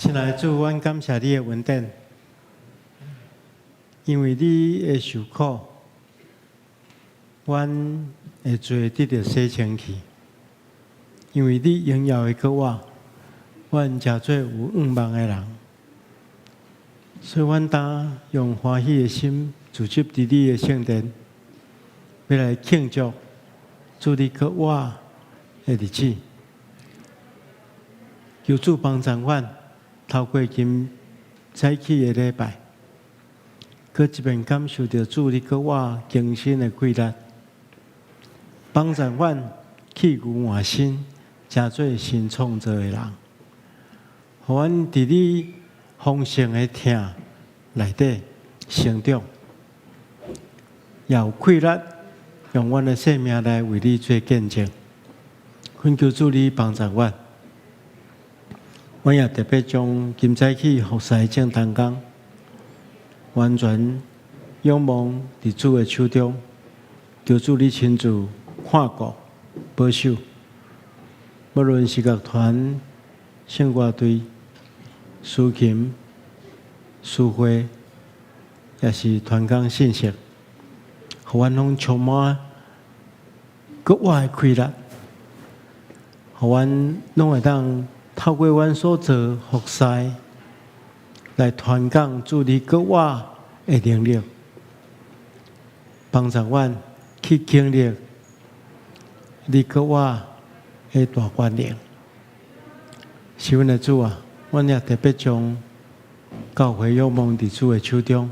亲爱的主，阮感谢你的恩典，因为你的受苦，阮的罪得到洗清去。因为你荣耀的国我，阮诚做有愿望的人，所以阮当用欢喜的心，聚集伫你的圣殿，要来庆祝主你国我的日子。求主帮助阮，透过今早起的礼拜，搁一遍感受到主你国我精神的规律，帮助阮气骨换新。诚做新创造的人，互阮伫你丰盛的听内底成长，也有气力用阮的生命来为你做见证。恳求主你帮助阮，阮也特别将今早起服侍正当工，完全仰望伫主的手中，求主你亲自看顾保守。无论是乐团、圣乐队、司琴、司会，也是团工信息，互阮拢充满国外的快乐，互阮拢会当透过阮所做服侍，来传讲主你国外的能力，帮助阮去经历你国外的大权能。是阮的主啊，阮也特别将教会仰望伫主的手中，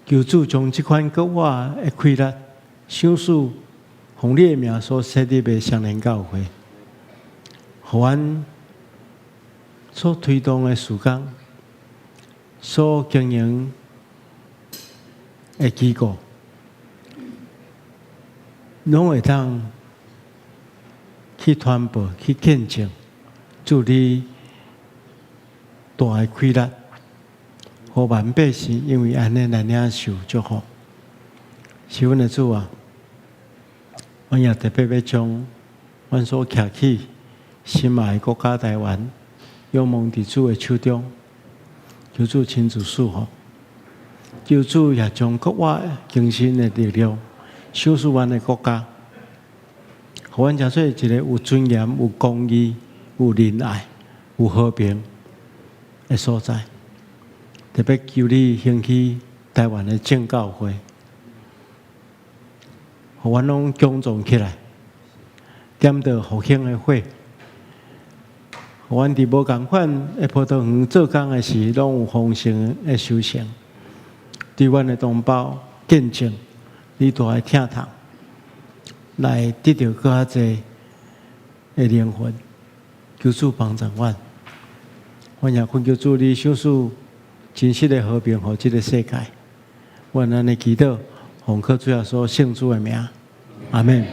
求主将这款国外的快乐，赏赐奉你的名所设立的双联教会，互阮所推动的事工、所经营的机构，拢会当去传播、去见证主你大的快乐，互万百姓因为安尼来领受祝福。是阮的主啊，阮也特别要将阮所徛起心爱的国家台湾，仰望伫主的手中，求主亲自赐福。求主也将国外精神的力量赏赐阮的国家。互阮诚做一个有尊严、有公义、有仁爱、有和平的所在。特别求你兴起台湾的正教会，互阮拢强壮起来，点着复兴的火。互阮伫无共款的葡萄园做工的时，拢有丰盛的收成。对阮的同胞见证你大的疼痛。来得到更较侪的灵魂，求主帮助阮。阮也恳求主你赏赐真实的和平，互这个世界。阮安尼祈祷，奉靠主耶稣圣主的名，阿门。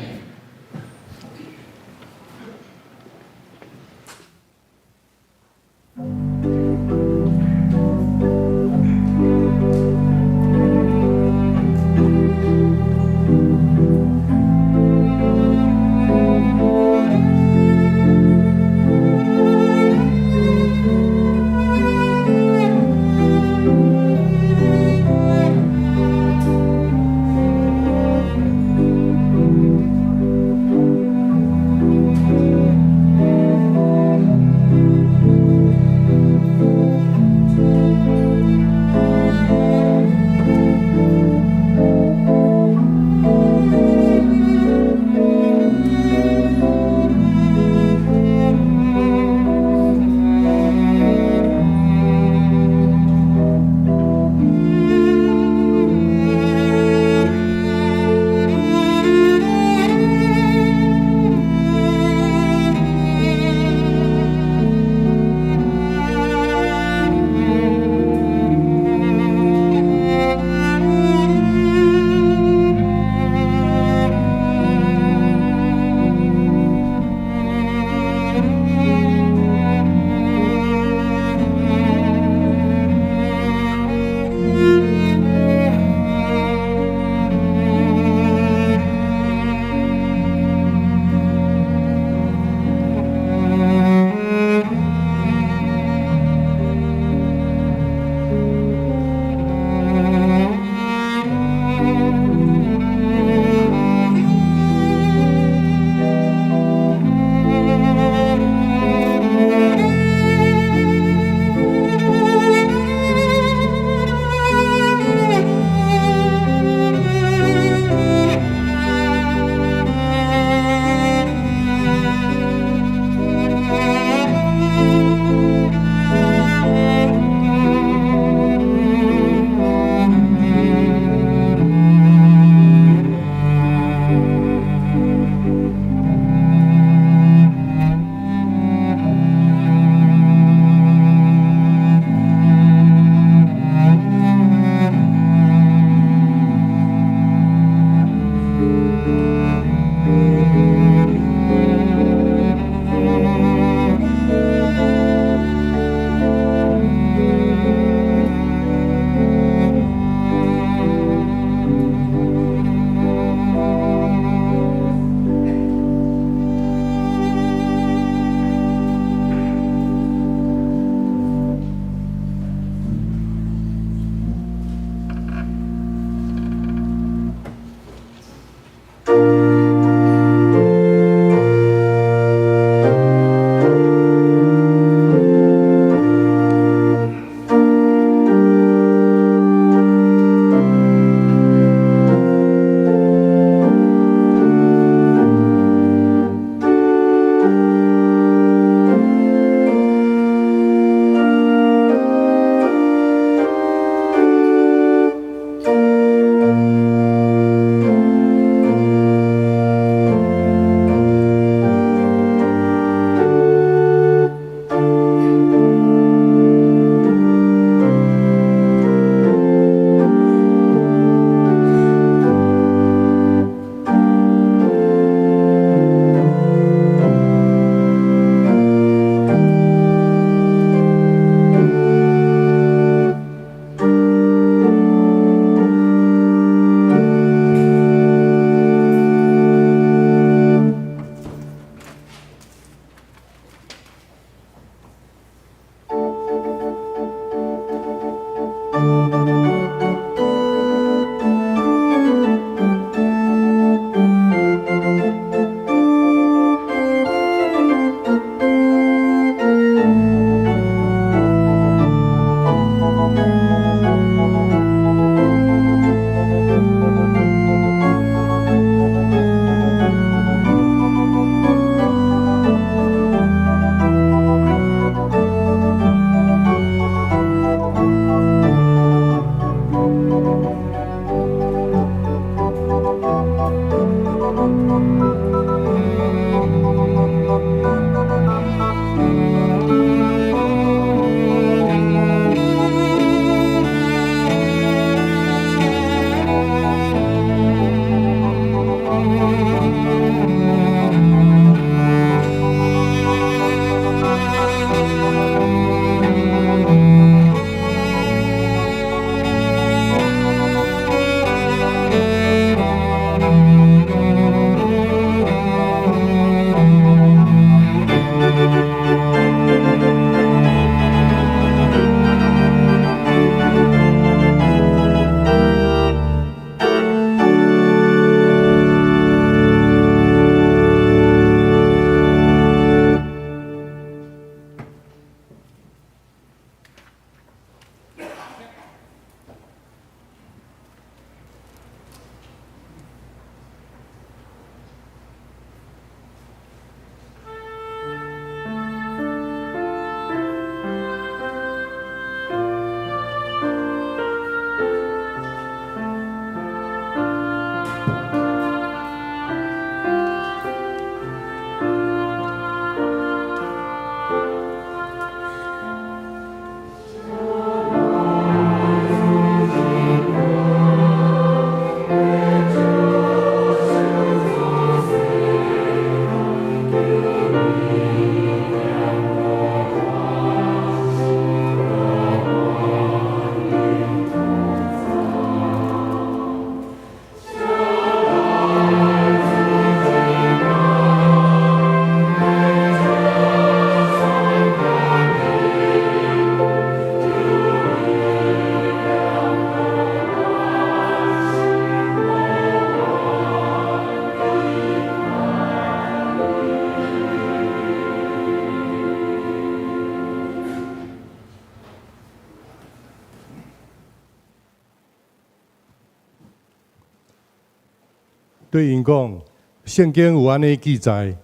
对因讲，圣经有安尼记载，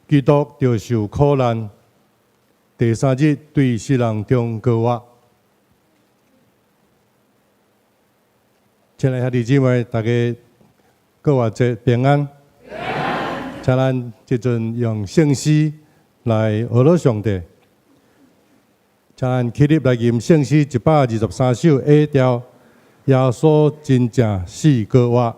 基督着受苦难，第三日对死人中搁活。亲爱的兄弟姊妹，大家各活节平安。请咱即阵用圣诗来学乐上帝。请咱起立来吟圣诗123首 A 调，耶稣真正死搁活。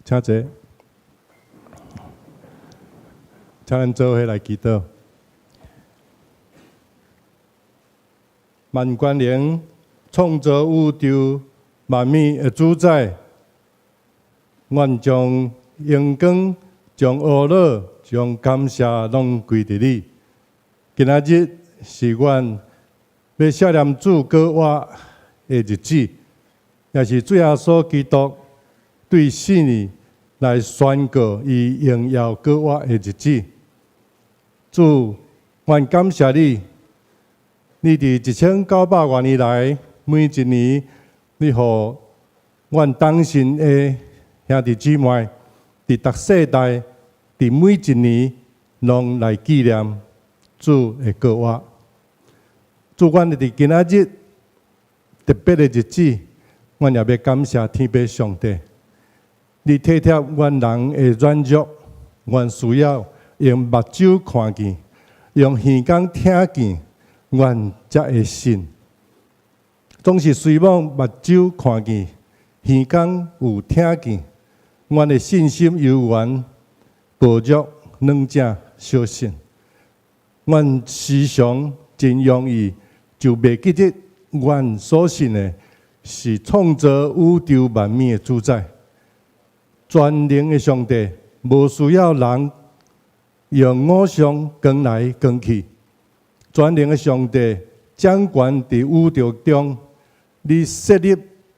请坐，请咱做伙来祈祷。万关灵，创造宇宙万物的主宰，愿将荣光、将恶乐、将感谢拢归伫你。今仔日是阮要纪念主搁活的日子，也是主耶稣基督对死呢来宣告伊荣耀搁活的日子。主，愿感谢你，你伫1900多年来，每一年你互阮当信的兄弟姊妹，伫逐世代，伫每一年拢来纪念主的搁活。主，阮伫今仔日特别的日子，阮也要感谢天父上帝。你体贴阮人的软弱，阮需要用目睭看见，用耳孔听见，阮才会信。总是随望目睭看见，耳孔有听见，阮的信心悠远，薄弱软正小信。阮时常真容易就袂记得，阮所信的是创造宇宙万物的主宰。全能的上帝，无需要人用偶像光来光去。全能的上帝掌权伫宇宙中，你设立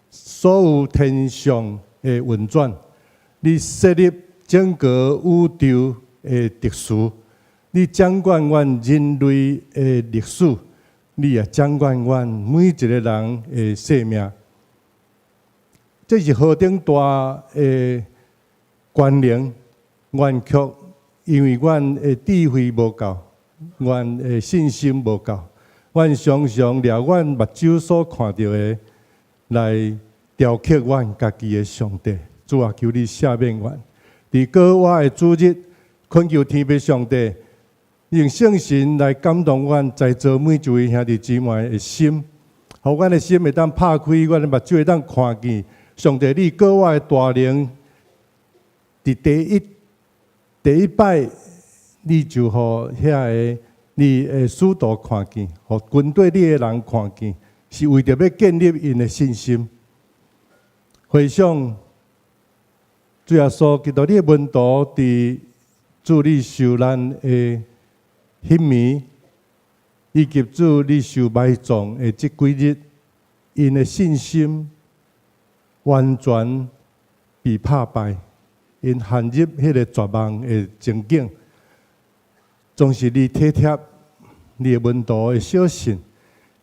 所有天上的运转，你设立整个宇宙的特殊，你掌管阮人类的历史，你也掌管阮每一个人的生命。这是何等大的关联，阮却因为阮的智慧无够，阮的信心无够，阮常常掠阮目睭所看到的来雕刻阮家己的上帝。主啊，求你赦免阮。伫过我的主日，恳求天父上帝，用圣神来感动阮在座每一位兄弟姊妹的心，互阮的心会当拍开，阮的目睭会当看见上帝你过我的大能。伫第一摆，你就互遐个你的使徒看见，互军队你的人看见，是为着要建立因的信心。回想主耶稣基督你的门徒伫主你受难的迄暝，以及主你受埋葬的即几日，因的信心完全被拍败，因陷入迄个绝望的情景。总是你体贴你的门徒的小信，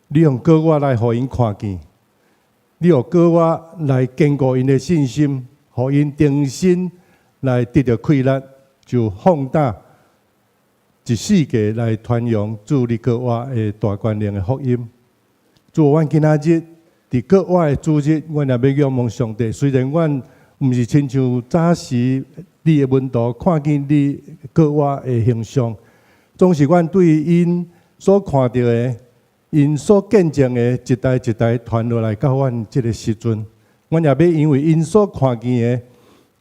你用过我来互因看见，你用过我来坚固因的信心，互因重新来得到快乐，就放胆一世界来传扬主你过我的大权能的福音。主，阮今仔日伫过我的主日，阮也要仰望上帝。虽然阮毋是亲像早时你的门徒看见你过我的形象。总是阮对因所看到的、因所见证的，一代一代传落来到阮这个时阵，阮也要因为因所看见的，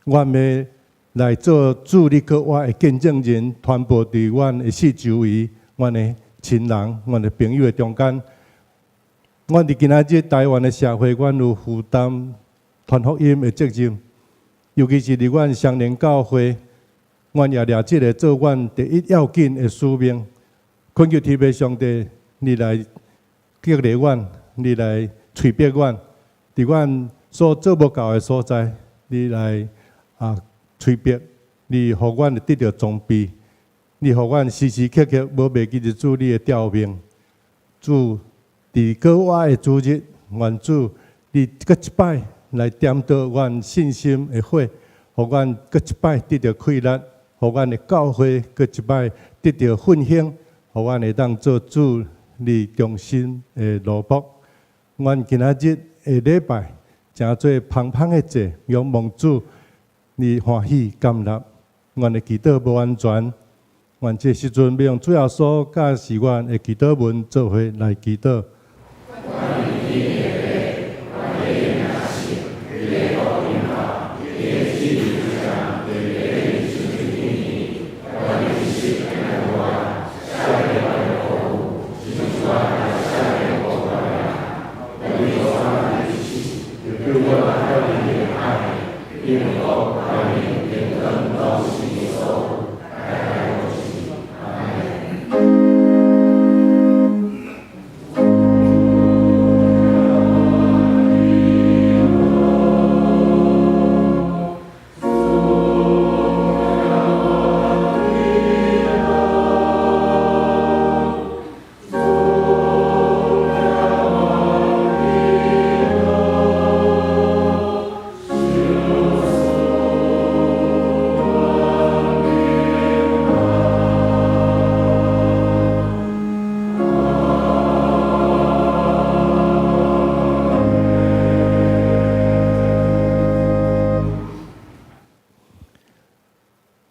阮要来做主你过我的见证人，传播伫阮的四周围、阮的亲人、阮的朋友的中间。阮伫今仔日台湾的社会，阮有负担传福音的责任，尤其是伫阮双年教会。阮也抓这个做阮第一要紧的使命，恳求天父上帝，你来激励阮，你来催逼阮，伫阮所做不到的所在，你来催逼，你互阮得到装备，你互阮时时刻刻无忘记着主你的调命。主伫过我的主日，愿主你搁一摆来点导阮信心的火，互阮搁一摆得到快乐。互阮的教会搁一摆得到奋兴，互阮会当做主你忠心的奴仆。阮今仔日的礼拜，诚做芳芳的节，仰望主你欢喜甘纳。阮的祈祷无完全，阮这时阵要用主要所教示阮的祈祷文做伙来祈祷。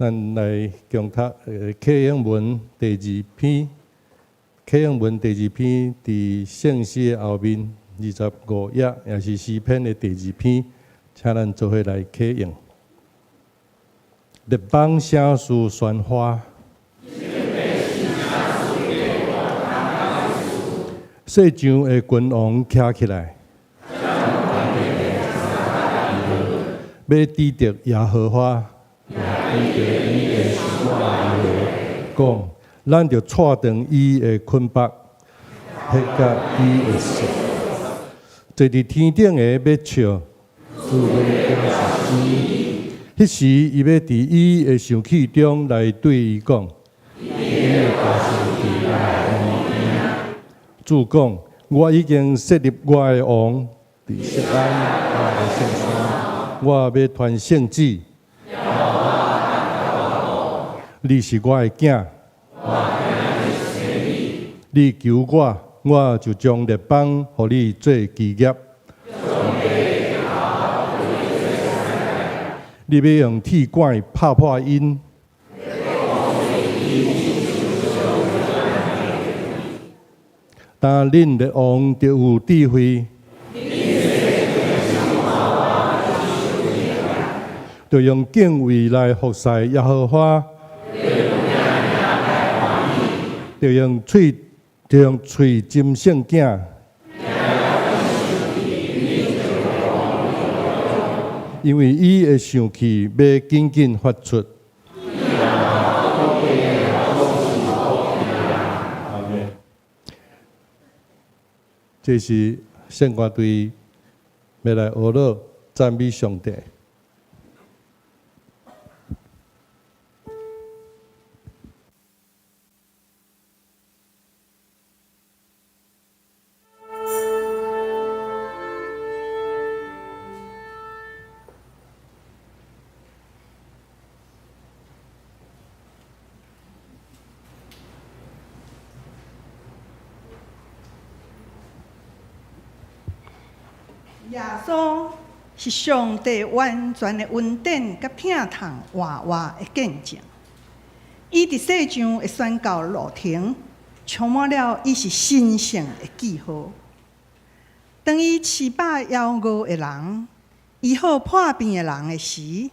咱来共读启应文第2篇，启应文第2篇伫圣诗的后面25页，也是诗篇的第2篇，请咱做伙来启应。列邦声势宣发，世上的君王徛起来，要抵敌耶和华。讲，咱就踹断伊的捆绑，割甲伊的手。坐伫天顶的要笑，迄时伊要伫伊的生气中来对伊讲。主讲，我已经设立我的王伫锡安我的圣山，我要传圣旨。你是我的囝，你求我，我就将列邦互你做基业。你要用铁管拍破因，但恁的王就有智慧，就用敬畏来服侍耶和华，就用喙斟圣囝。因为伊的生气要紧紧发出。这是圣歌队要来学乐赞美上帝。耶稣是上帝完全的恩典甲疼痛活活的见证。伊伫世上的宣告路程，充满了伊是神圣的记号。当伊饲饱夭餓的人，医好破病的人的時，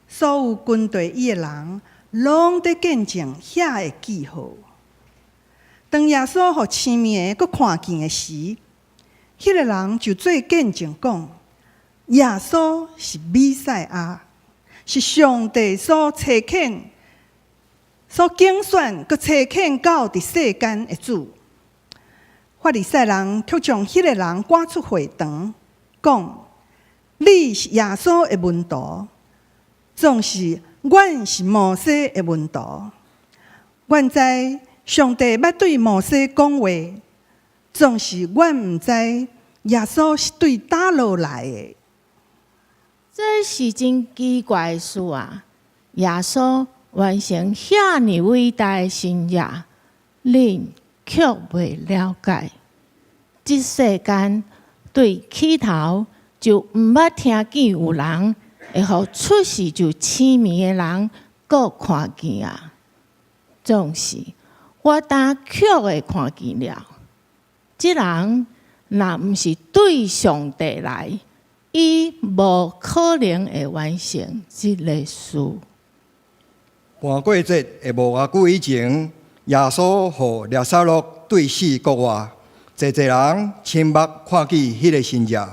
所有跟隨伊的人，攏在見證遐的記號。當耶穌互青面閣看見的時，迄個人就做見證講：耶穌是彌賽亞，是上帝所差遣、所揀選、佮差遣到佇世間的主。法利賽人卻將迄個人趕出會堂，講：你是耶穌的門徒，總是阮是摩西的門徒。阮知上帝捌對摩西講話。總是阮毋知耶穌是對倒落來的。這是真奇怪的事啊！耶穌完成遐尼偉大的神業，恁卻袂了解。這世間對起頭就毋捌聽見有人會互出世就青面的人閣看見啊！總是我當卻會看見了。這人若毋是對上帝來，伊無可能會完成這個事。半過節會無偌久以前，耶穌互拿撒勒對死國外，濟人親目看見迄個神跡，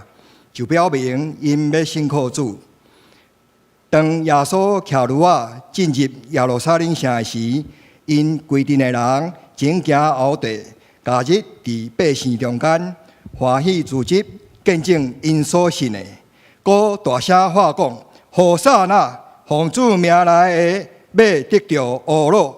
就表明因要信靠主。當耶穌騎驢仔進入耶路撒冷城時，因規陣的人前行後退。假日佇百姓中間，歡喜自執，見證因所信的，佫大聲喊講：和散那，奉主名來的，要得到福樂。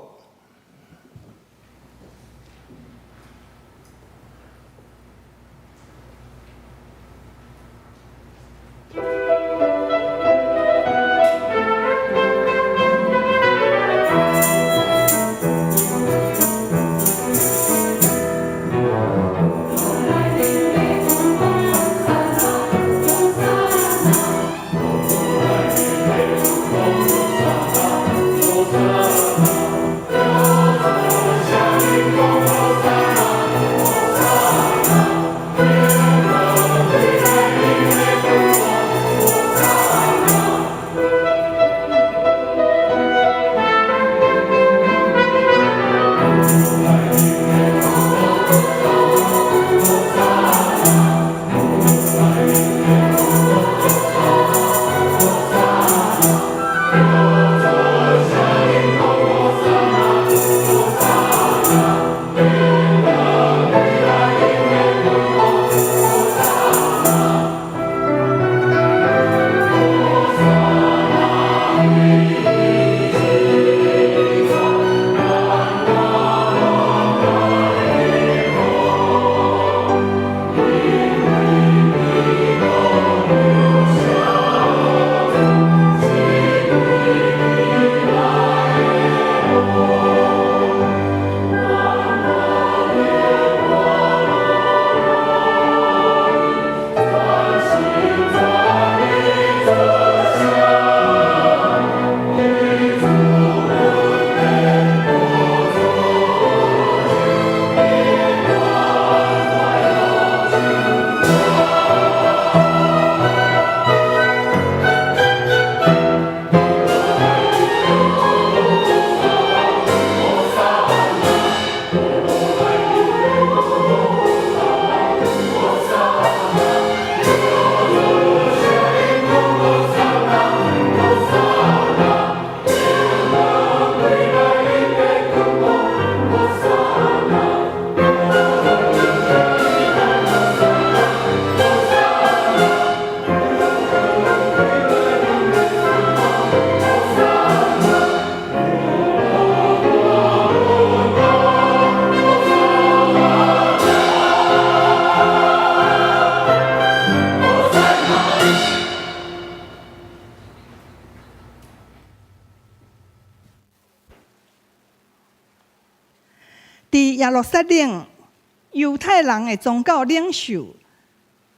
伫耶路撒冷，犹太人的宗教领袖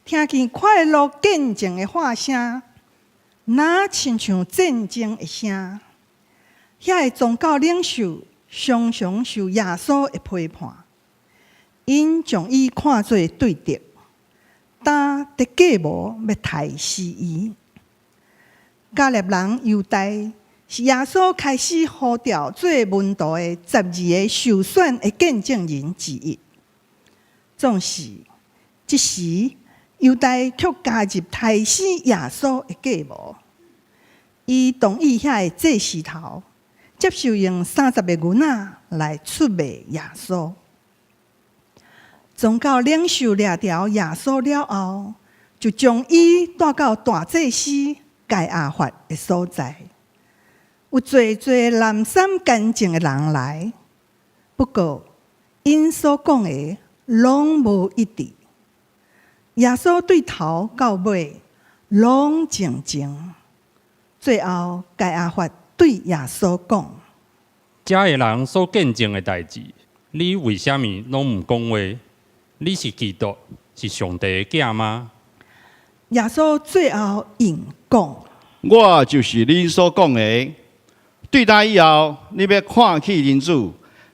听见快乐见证的话声，那亲像战争的声。遐个宗教领袖常常受耶稣的批判，因将伊看作对敌，但伫计谋要杀死伊。加略人犹大是耶稣开始呼召做门徒的12个受选的见证人之一。总是，即时犹大却加入杀死耶稣的计谋。伊同意遐个祭司头接受用30个银仔来出卖耶稣。宗教领袖掠条耶稣了后，就将伊带到大祭司盖亚法的所在。有侪侪蓝衫干净的人来，不过因所讲的拢无一致。耶稣对头到尾拢静静。最后，盖亚法对耶稣讲：“遮个人所见证的代志，你为虾米拢毋讲话？你是基督，是上帝的囝吗？”耶稣最后应讲：“我就是你所讲的。对待以后，你要看起人子，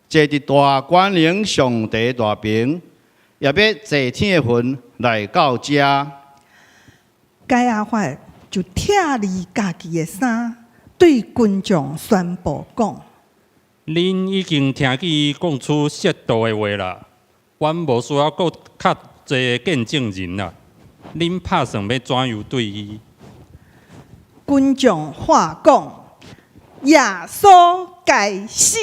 坐伫大光荣上帝大屏，也要坐天的云来到遮。”盖亚法就拆离家己的衫，对群众宣布讲：“恁已经听见伊讲出亵渎的话啦，阮无需要搁较侪见证人啦。恁拍算要怎样对伊？”群众话讲：“耶稣该死。”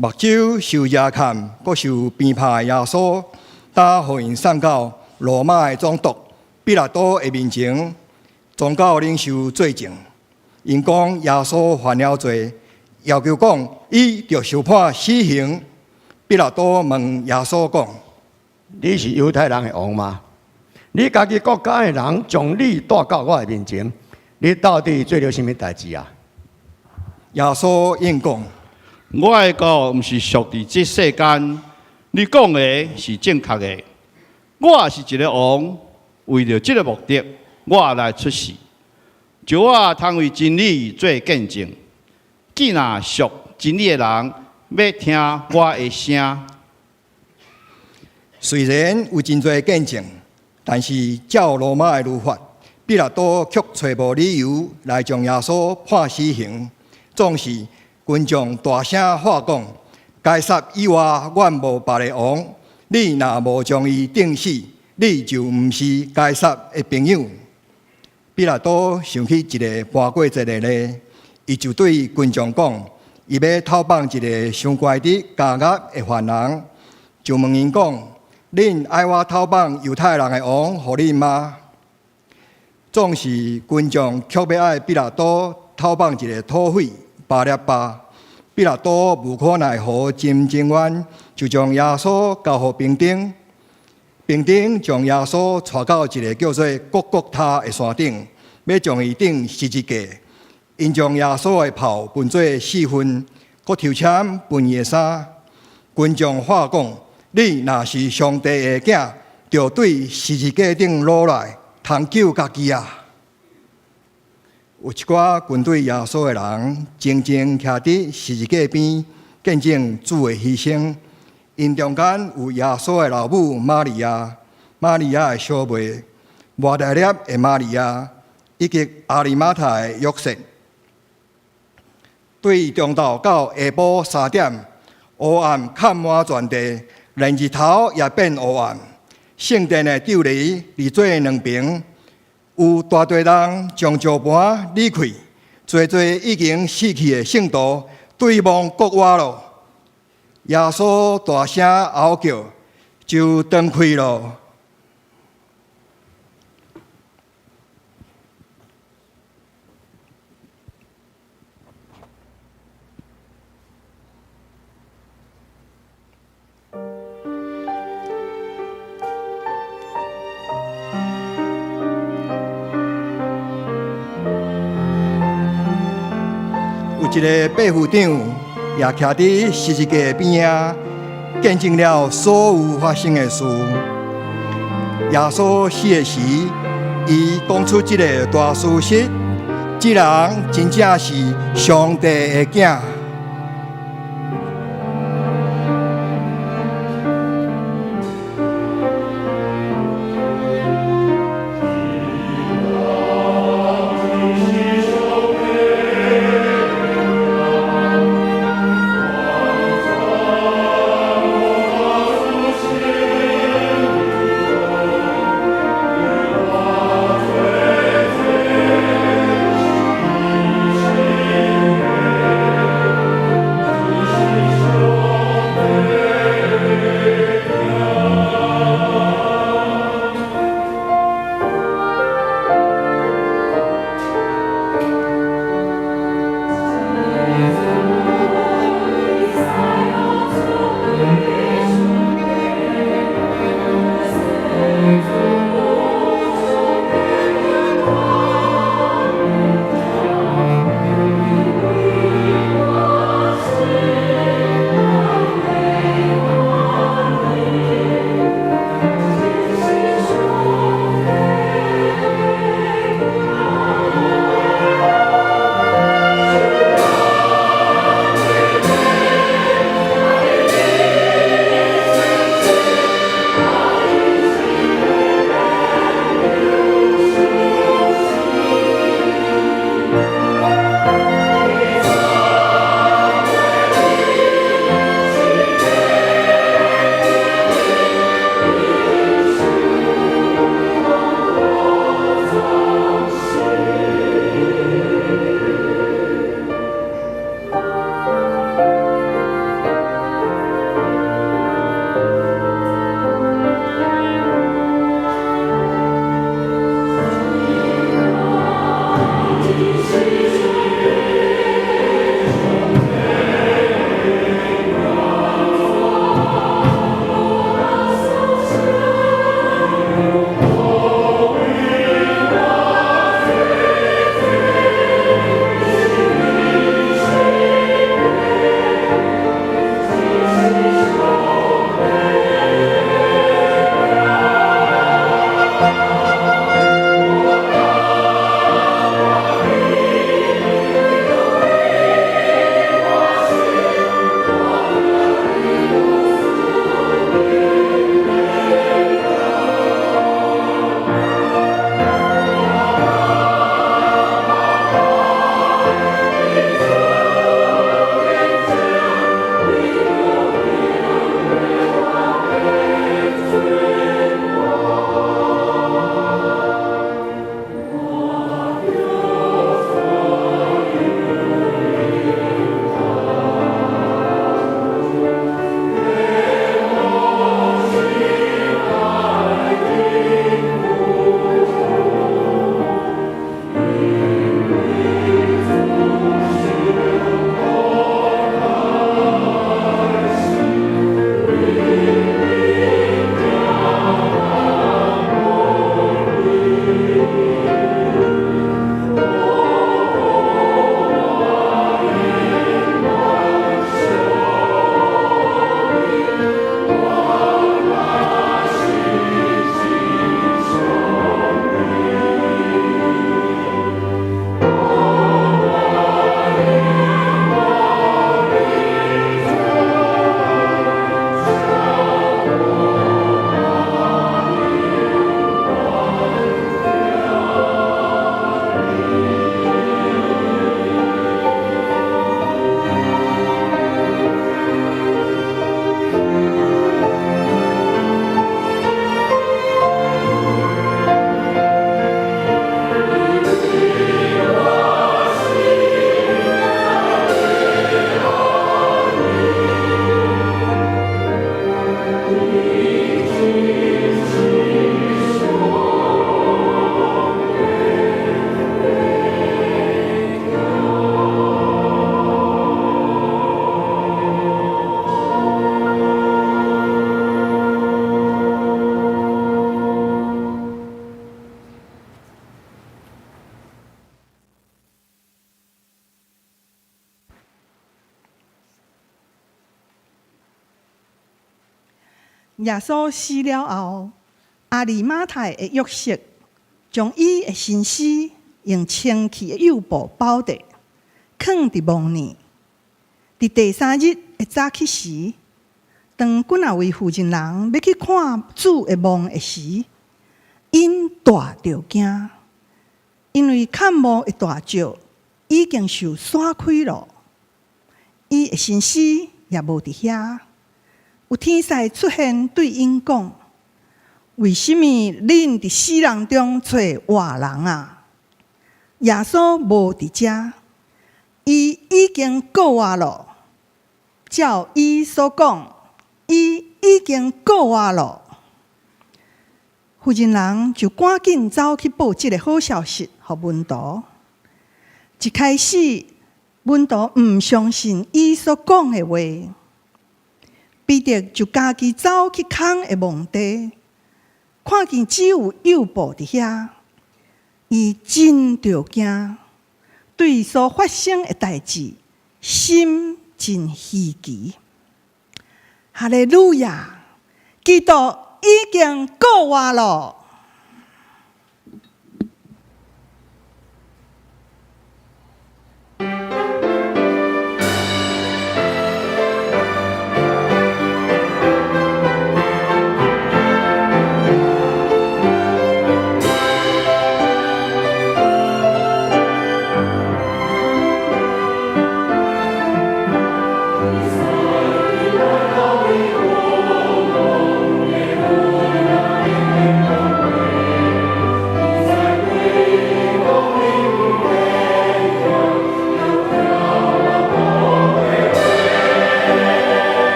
目睭受热砍，阁受鞭拍的耶稣，打互因送到罗马的总督比拉多的面前，宗教领袖罪证。因讲耶稣犯了罪，要求讲伊着受判死刑。比拉多问耶稣讲：你是犹太人的王吗？你家己国家的人将你带到我的面前，你到底做了什么代志啊？耶稣应讲：我的国毋是属伫这世间，你讲的是正确的。我是一个王，为着这个目的，我来出世，就我通为真理做见证。既然属真理的人要听我的声，虽然有真侪见证，但是照罗马的律法，比拉多却找无理由来将耶稣判死刑。总是群众大声喊讲：该撒以外，阮无别个王。你若无将伊钉死，你就毋是该撒的朋友。比拉多想起一个搬过节的例，伊就对群众讲：伊要讨绑一个伤乖的加压的犯人，就问因讲：恁爱我讨绑犹太人的王，互恁吗？总是群众却要爱比拉多讨绑一个土匪巴列巴。比拉多无可奈何，真冤，就将耶稣交予兵丁。兵丁将耶稣带到一个叫做各各他的山顶，要将伊钉十字架。因将耶稣的袍分做4份，搁抽签分伊的衫。群众喊讲：你若是上帝的囝，就对十字架顶落来，通救家己啊！有一寡跟对耶稣的人，静静徛伫十字架边，见证主的牺牲。因中间有耶稣的老母玛利亚、玛利亚的小妹、抹大拉的玛利亚，以及阿里马太的约瑟。对中昼到下晡3點，黑暗冚滿全地，連日頭也變黑暗。聖殿的柱籬離做兩邊，有大堆人將石盤離開，濟濟已經死去的聖徒對望國外咯。耶穌大聲嗷叫，就斷開咯。有一个百夫长也徛伫十字架边仔，见证了所有发生的事。耶稣死的时，伊讲出这个大事实：这人真正是上帝的囝。耶稣死了后，阿里马太的约瑟将伊的身尸用清气的幼布包着，放伫墓里。伫第3日一早起时，当几啊位负责人要去看主的墓的时，因大着惊，因为看墓的大石已经受散开了，伊的身尸也无伫遐。有天使出现对因讲：为什么恁伫死人中找活人啊？耶稣无伫遮，伊已经过活了。照伊所讲，伊已经过活了。负责人就赶紧走去报即个好消息给门徒。一开始，门徒毋相信伊所讲的话，彼得就家己走去空的墓地，看见只有幼布伫遐，伊真着惊，对所发生的代志心真稀奇。哈利路亚！基督已经过活了。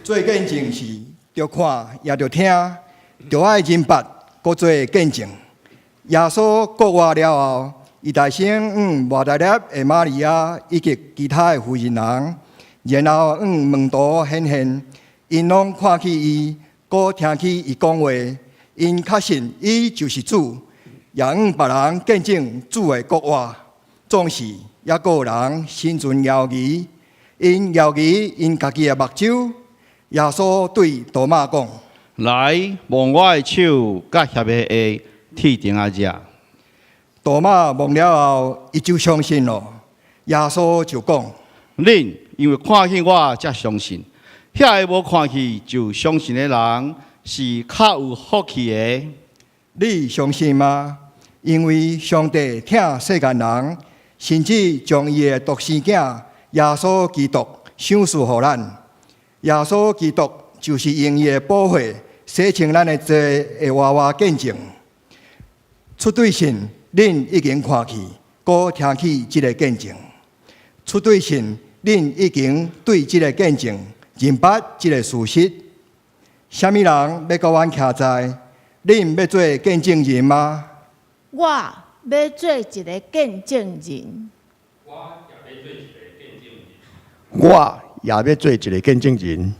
做见证是着看也着听，着爱人捌，搁做见证。耶稣国活了后，伊大声马大列的玛利亚以及其他的妇人人，然后门徒显现，因拢看起伊，搁听起伊讲话，因确信伊就是主，也别人见证主的国话。总是也搁有人心存犹疑，因家己的目睭。耶稣对多马讲：“来，摸我的手，甲遐个下，铁定啊食。”多马摸了后，伊就相信了。耶稣就讲：“恁因为看见我才相信，遐个无看见就相信的人是较有福气的。你相信吗？因为上帝疼世间人，甚至将伊的独生囝耶稣基督赏赐予咱。耶稣基督就是用伊的宝血洗清咱的罪的活活见证。出对信，恁已经看去，搁听起即个见证。出对信，恁已经对即个见证认捌即个事实。什么人要甲阮徛在？恁要做见证人吗？我要做一个见证人。我也要做一个见证人。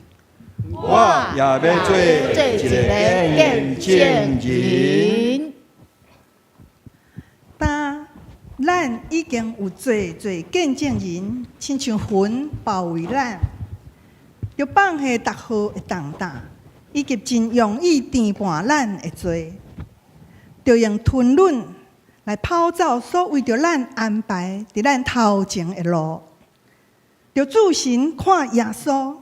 我也要做一个见证人。但咱已经有做见证人，亲像云包围咱，就放下逐号的重担，以及真容易填满咱的罪，就用吞忍来跑走所为着咱安排伫咱头前的路。就主神看耶稣，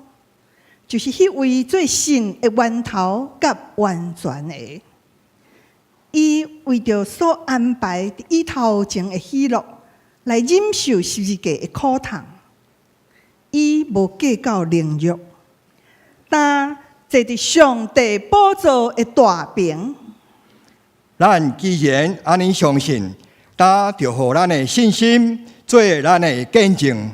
就是迄位最神的源头甲完全的。伊为着所安排伫伊头前的喜乐，来忍受十字架的苦痛。伊无计较凌辱，但坐伫上帝宝座的大屏。咱既然安尼相信，咱就互咱的信心做咱的见证。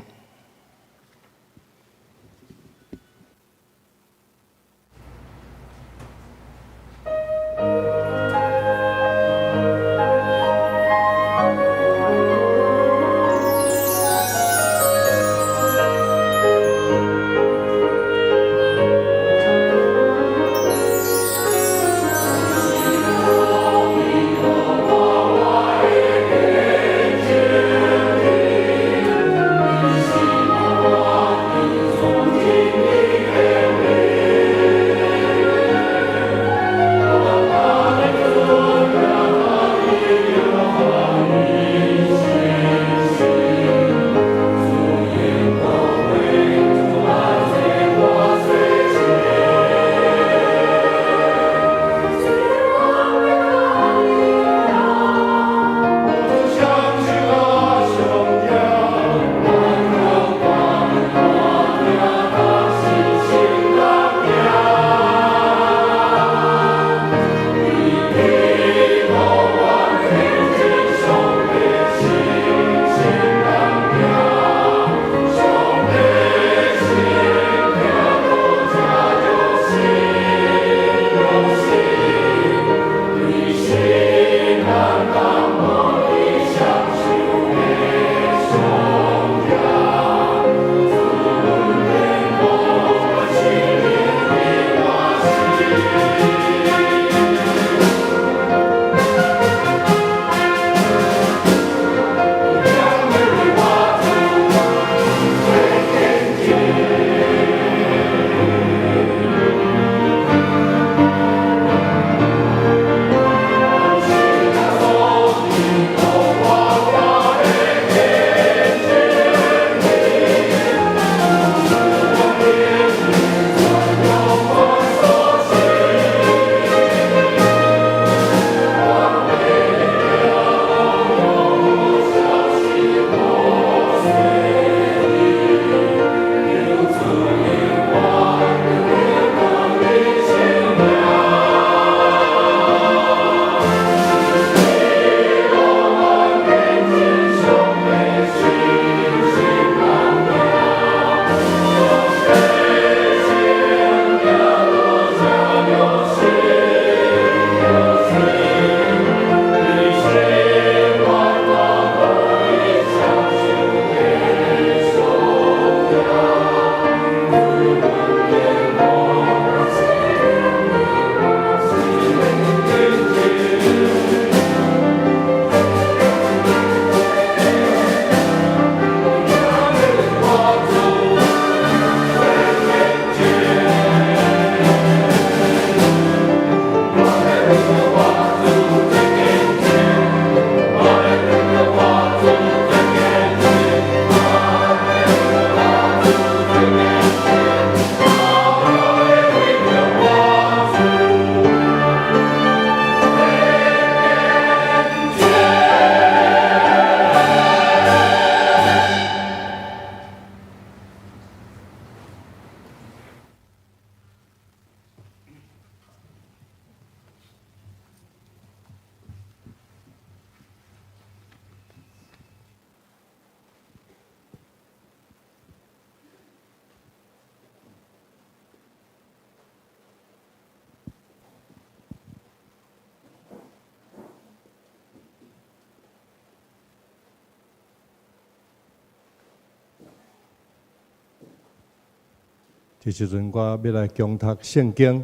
这时阵我要来强读圣经，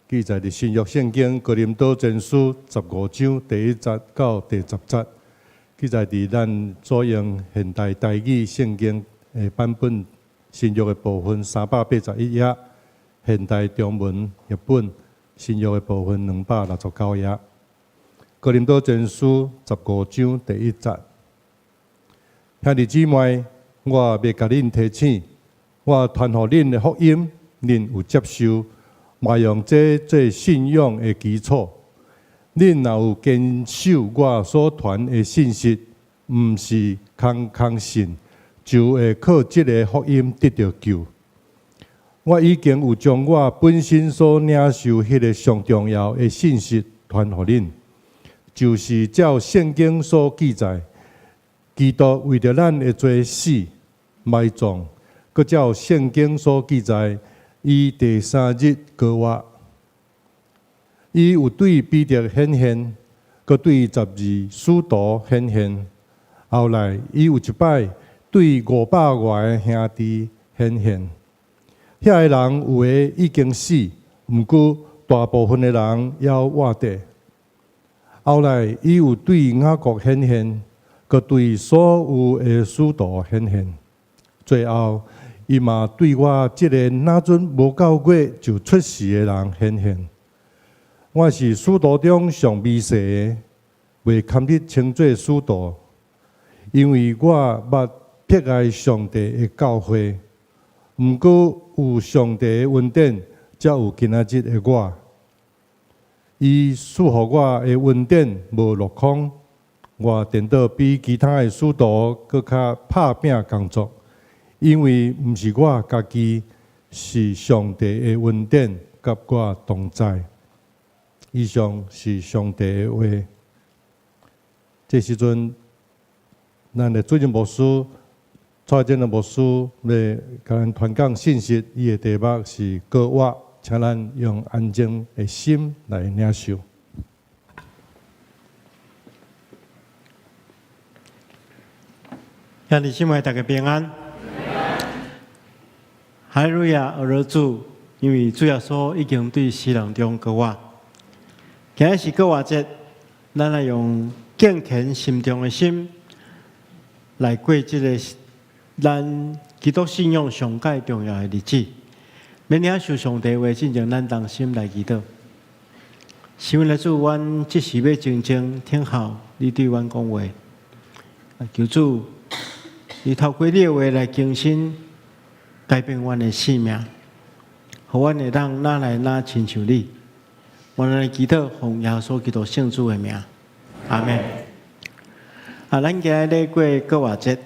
记载伫新约圣经哥林多前书15章第1节到第10节，记载伫咱所用现代台语圣经的版本新约的部分381页，现代中文译本新约的部分269页。哥林多前书15章第1节，兄弟姊妹，我要甲恁提醒。我传予恁的福音，恁有接受，嘛用这做信仰的基础。恁若有坚守我所传的信息，毋是空信，就会靠这个福音得到救。我已经有将我本身所领受迄个上重要的信息传予恁，就是照圣经所记载，基督为着咱的罪死、埋葬。佮照圣经所记载，伊第3日高活，伊有对彼得显现，佮对12使徒显现。后来，伊有一摆对500外个兄弟显现。遐个人有个已经死，毋过大部分的人还活着。后来，伊有对雅各显现，佮对所有的使徒显现。最后，伊嘛对我这个哪阵无到过就出世的人显现。我是使徒中上微细的，未堪得称作使徒，因为我捌迫害上帝的教诲。毋过有上帝的恩典，才有今仔日的我。伊赐予我的恩典无落空，我颠倒比其他的使徒搁较拍拼工作。因为毋是我家己，是上帝的恩典甲我同在。以上是上帝的话。这时阵，咱的主任牧师、蔡建的牧师要甲咱传讲信息，伊的题目是高活，请咱用安静的心来领受。兄弟姊妹，大家平安。哈利路亚，阿罗主，因为主耶稣已经对世人中高活。今日是高活节，咱来用敬虔心中的心来过这个咱基督信仰上界重要的日子。免领受上帝话，进前咱同心来祈祷。是阮来主，阮即时要静静听候你对阮讲话。求主，你透过你的话来更新。改变阮的生命，互阮会当哪来哪亲像你。我来祈祷，奉耶稣基督圣主的名，阿门。咱今日咧过高活节，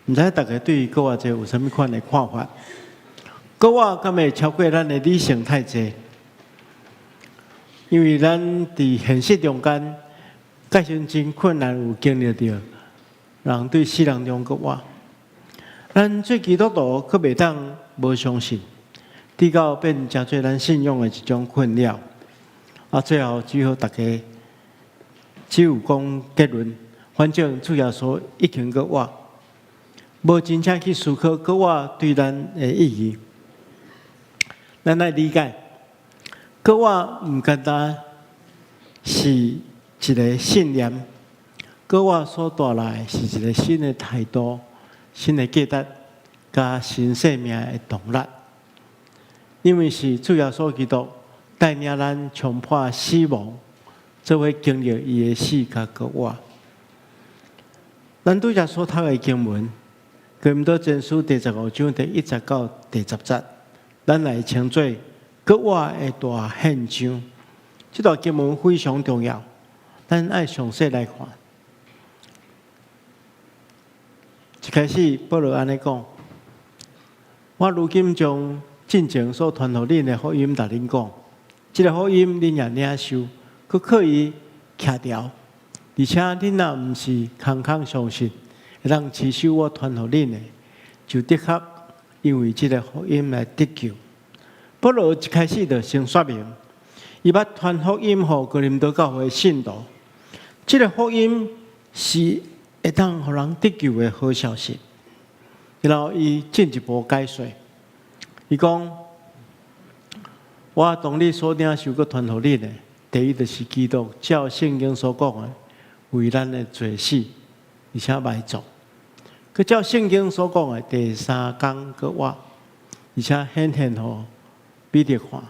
毋知大家对高活节有啥物款的看法？高活敢会超过咱的理性太济？因为咱伫现实中间，介阵真困难，有经历到人对世人中高活。咱做基督徒，可袂当无相信，直到变成做咱信仰的一种困扰。最后只好大家只有讲结论，反正主要说已经过活，无真正去思考过活对咱的意义。咱来理解，过活毋简单是一个信念，过活所带来是一个新的态度。新的价值，加新生命的动力，因为是主耶稣基督带领咱冲破死亡，做伙经历伊的死甲高活。咱拄则所读的经文，哥林多前书第15章第1节到第10节，咱来称作高活的大现象。这段经文非常重要，咱爱详细来看。一开始，保罗安尼讲：我如今将进前所传予恁的福音，甲恁讲，这个福音恁也领受，佮可以徛牢，而且恁若毋是空相信，会当持守我传予恁的，就的确因为这个福音来得救。保罗一开始就先说明，伊捌传福音予哥林多教会信徒，这个福音是会当互人得救的好消息。然后伊进一步解说，伊讲，我当你所领受个传互你的，第一就是基督照圣经所讲的，为咱的罪死，而且埋葬。佮照圣经所讲的，第三天佮活，而且显现互彼得看，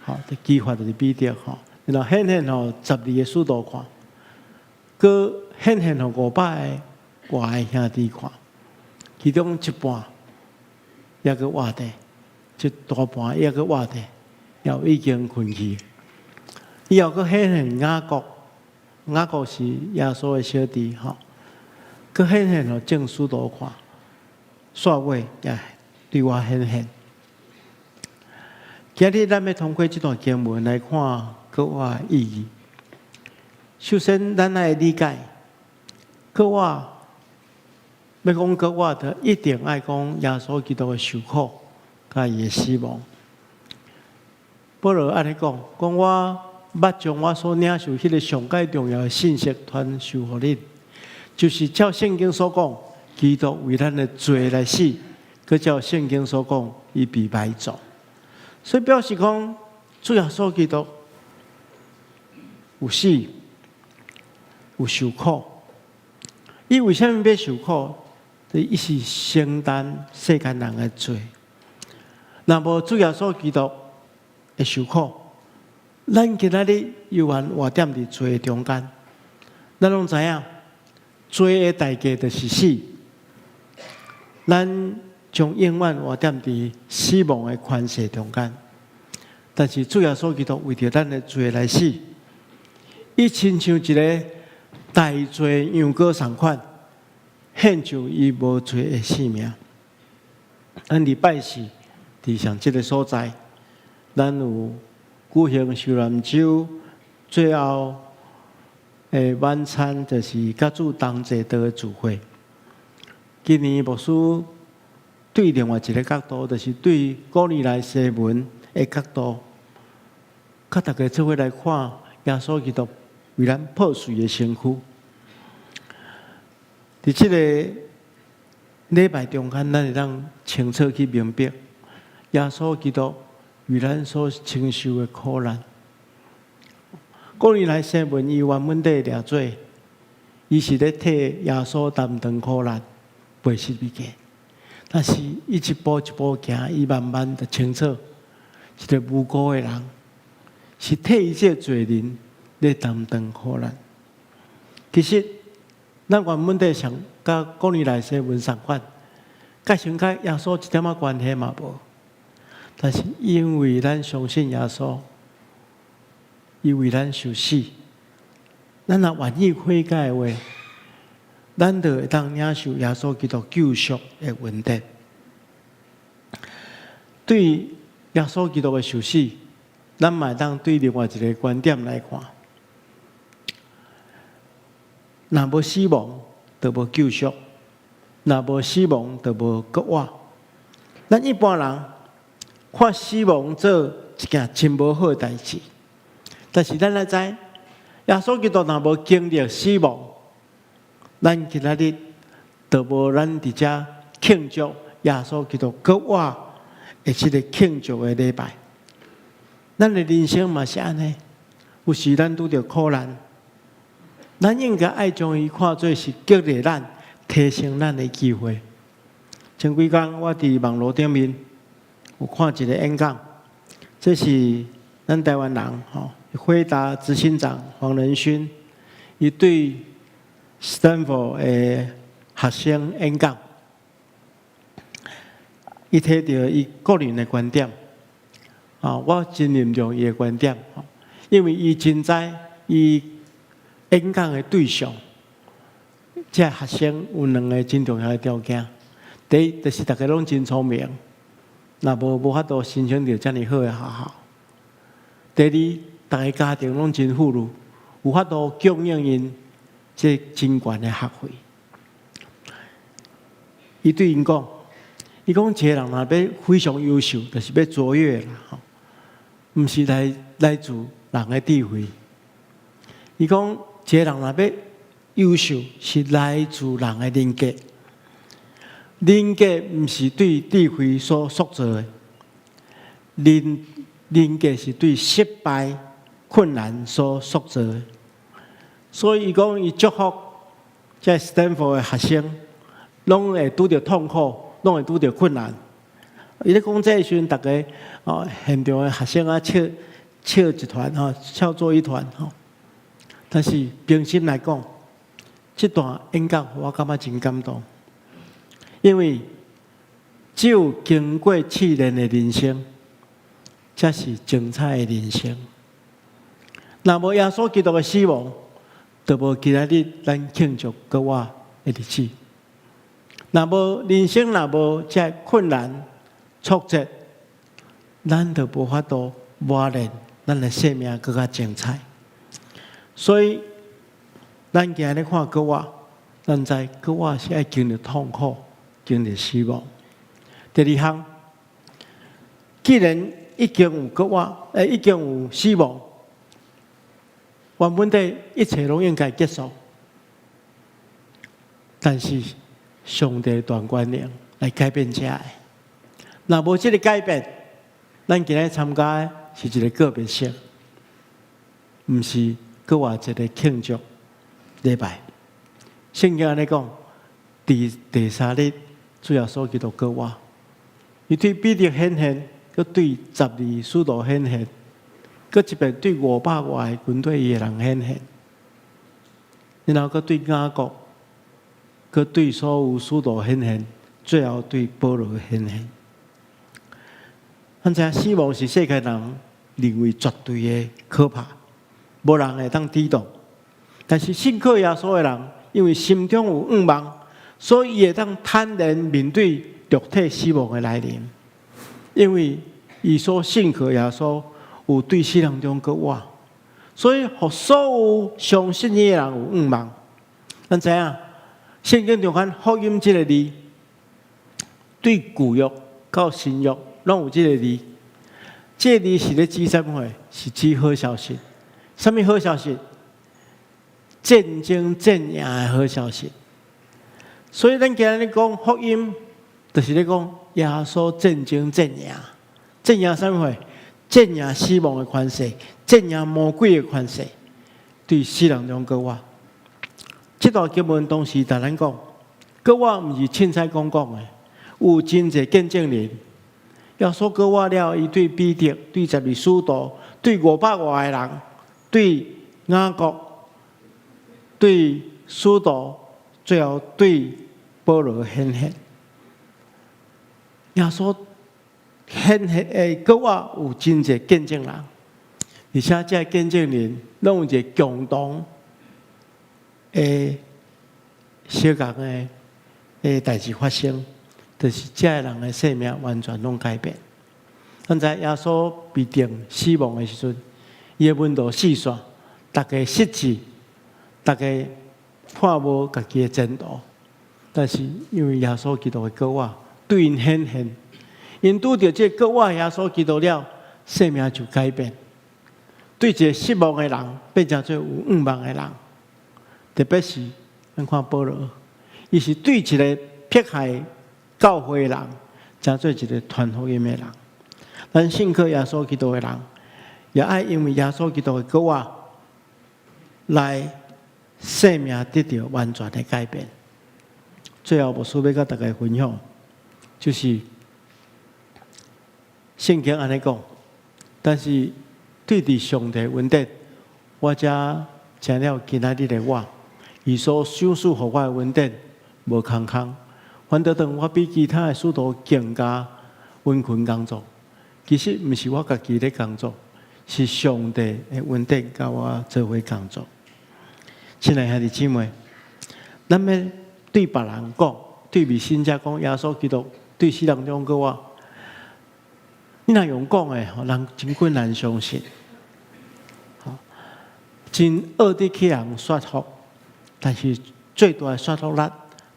好，计划就是彼得看，然后显现互12个使徒看，佮显现互500个外的兄弟看，其中一半也佮活的，一大半也佮活的，也已经困去。以后佮显现雅各，雅各是耶稣的小弟，吼。佮显现互正使徒看，煞尾也对我显现。今日咱要通过这段经文来看国话的意义。首先，咱来理解国话，要讲国话的，一定爱讲耶稣基督的受苦，甲伊的死亡。保罗安尼讲，讲我捌将我所领受迄个上界重要的信息传授互恁。就是照圣经所讲，基督为咱的罪来死；佮照圣经所讲，伊被埋葬。所以表示讲，主耶稣基督有死，有受苦。伊为什么要受苦？伊是承担世间人的罪。若无主耶稣基督会受苦，咱今仔日犹原活踮伫罪中间，咱拢知影。罪的代价就是死，咱将永远活踮伫死亡的权势中间。但是主耶稣基督为着咱的罪来死，伊亲像一个大罪羊羔同款，献上伊无罪的性命。咱礼拜四伫上即个所在，咱有举行受难酒，最后。晚餐就是甲主同齐道的聚会。今年牧师对另外一个角度，就是对古尼来西文的角度，甲大家做伙来看耶稣基督为咱破碎的身躯。伫这个礼拜中间，咱会当清楚去明白耶稣基督为咱所承受的苦难。古尼来西文伊原本地掠做，伊是咧替耶稣担当苦难，背十字架。但是伊一步一步行，伊慢慢的清楚，一个无辜的人，是替伊这罪人咧担当苦难。其实，咱原本地上甲古尼来西文相款，甲上甲耶稣一点仔关系嘛无。但是因为咱相信耶稣。伊为咱受死，咱若愿意悔改的话，咱就会当领受耶稣基督救赎的恩典。对耶稣基督的受死，咱嘛当对另外一个观点来看：若无死亡，就无救赎；若无死亡，就无国活。咱一般人看死亡做一件真无好的代志。但是咱来知，耶稣基督若无经历死亡，咱今仔日就无咱伫遮庆祝耶稣基督国活的这个庆祝的礼拜。咱的人生嘛是安尼，有时咱拄着苦难，咱应该爱将伊看作是激励咱、提升咱的机会。前几天我伫网络顶面有看一个演讲，这是咱台湾人吼。辉达执行长黄仁勋，伊对 Stanford 的学生演讲，伊提到伊个人的观点，我真认同伊的观点，因为伊真知伊演讲的对象，这学生有两个真重要的条件，第一就是大家拢真聪明，若无法度申请到遮尔好的学校；第二。大家家庭拢真富裕，有法度供应因这真悬的学费。伊对因讲，伊讲一个人若要非常优秀，就是要卓越啦，吼，毋是来自人的智慧。伊讲一个人若要优秀，是来自人的人格。人格毋是对智慧所塑造的，人格是对失败、困难所塑造的。所以伊讲，伊祝福在斯坦福的学生，拢会拄着痛苦，拢会拄着困难。伊咧讲这时阵，大家现场的学生啊，笑一团笑作一团但是平心来讲，这段演讲我感觉真感动，因为只有经过试炼的人生，才是精彩的人生。若无耶稣基督的死亡，就无今仔日咱庆祝国我的日子。若无人生，若无这困难挫折，咱就无法度磨练咱的生命更加精彩。所以，咱今日看国我，咱知国我是爱经历痛苦，经历死亡。第二项，既然已经有国我，已经有死亡。原本的一切拢应该结束，但是上帝大权能来改变这个。若无这个改变，咱今日参加的是一个个别性，毋是搁话一个庆祝礼拜。圣经安尼讲，第三日主要所基督搁话，伊对彼得显现，搁对12使徒显现。搁一边对500外的军队的人显现，然后搁对雅各，搁对所有使徒显现，最后对保罗显现。咱知死亡是世界人认为绝对的可怕，无人会当抵挡。但是信靠耶稣的人，因为心中有愿望，所以会当坦然面对肉体死亡的来临。因为伊所信靠耶稣。有对死人中搁活，所以互所有相信伊的人有愿望。咱知影，圣经中看福音这个字，对旧约到新约拢有这个字。这个字是咧指什么？是指好消息。什么好消息？战争战赢的好消息。所以咱今日讲福音，就是咧讲耶稣战争战赢，战赢什么？战赢死亡的权势，战赢魔鬼的权势，对死人中搁活。这段经文当时同咱讲，搁活毋是凊彩讲的，有真侪见证人。耶稣搁活了，伊对彼得、对12使徒、对500外的人、对雅各、对使徒，最后对保罗显现。耶稣显现诶，搁活有真侪见证人，而且这见证人拢有一个共同诶小共诶代志发生，就是这个人诶生命完全拢改变。咱知耶稣被定死亡诶时阵，伊诶温度四散，大家失志，大家看无家己诶前途，但是因为耶稣基督诶搁活对因显现。因拄着这搁活耶稣基督了，生命就改变。对一个失望的人，变成做有愿望的人。特别是咱看保罗，伊是对一个迫害教会的人，成做一个传福音的人。咱信靠耶稣基督的人，也爱因为耶稣基督的搁活，来生命得到完全的改变。最后，牧师要甲大家分享，就是。圣经安尼讲，但是对伫上帝恩典，我才成了今仔日的我。伊所赏赐互我的恩典无空空，反倒让我比其他的使徒更加温困工作。其实毋是我家己咧工作，是上帝的恩典甲我做伙工作。亲爱兄弟姊妹，咱要对别人讲，对未信者讲，耶稣基督对死人中搁活。你若用讲诶，人真困难相信。真恶的去人说服，但是最大的说服力，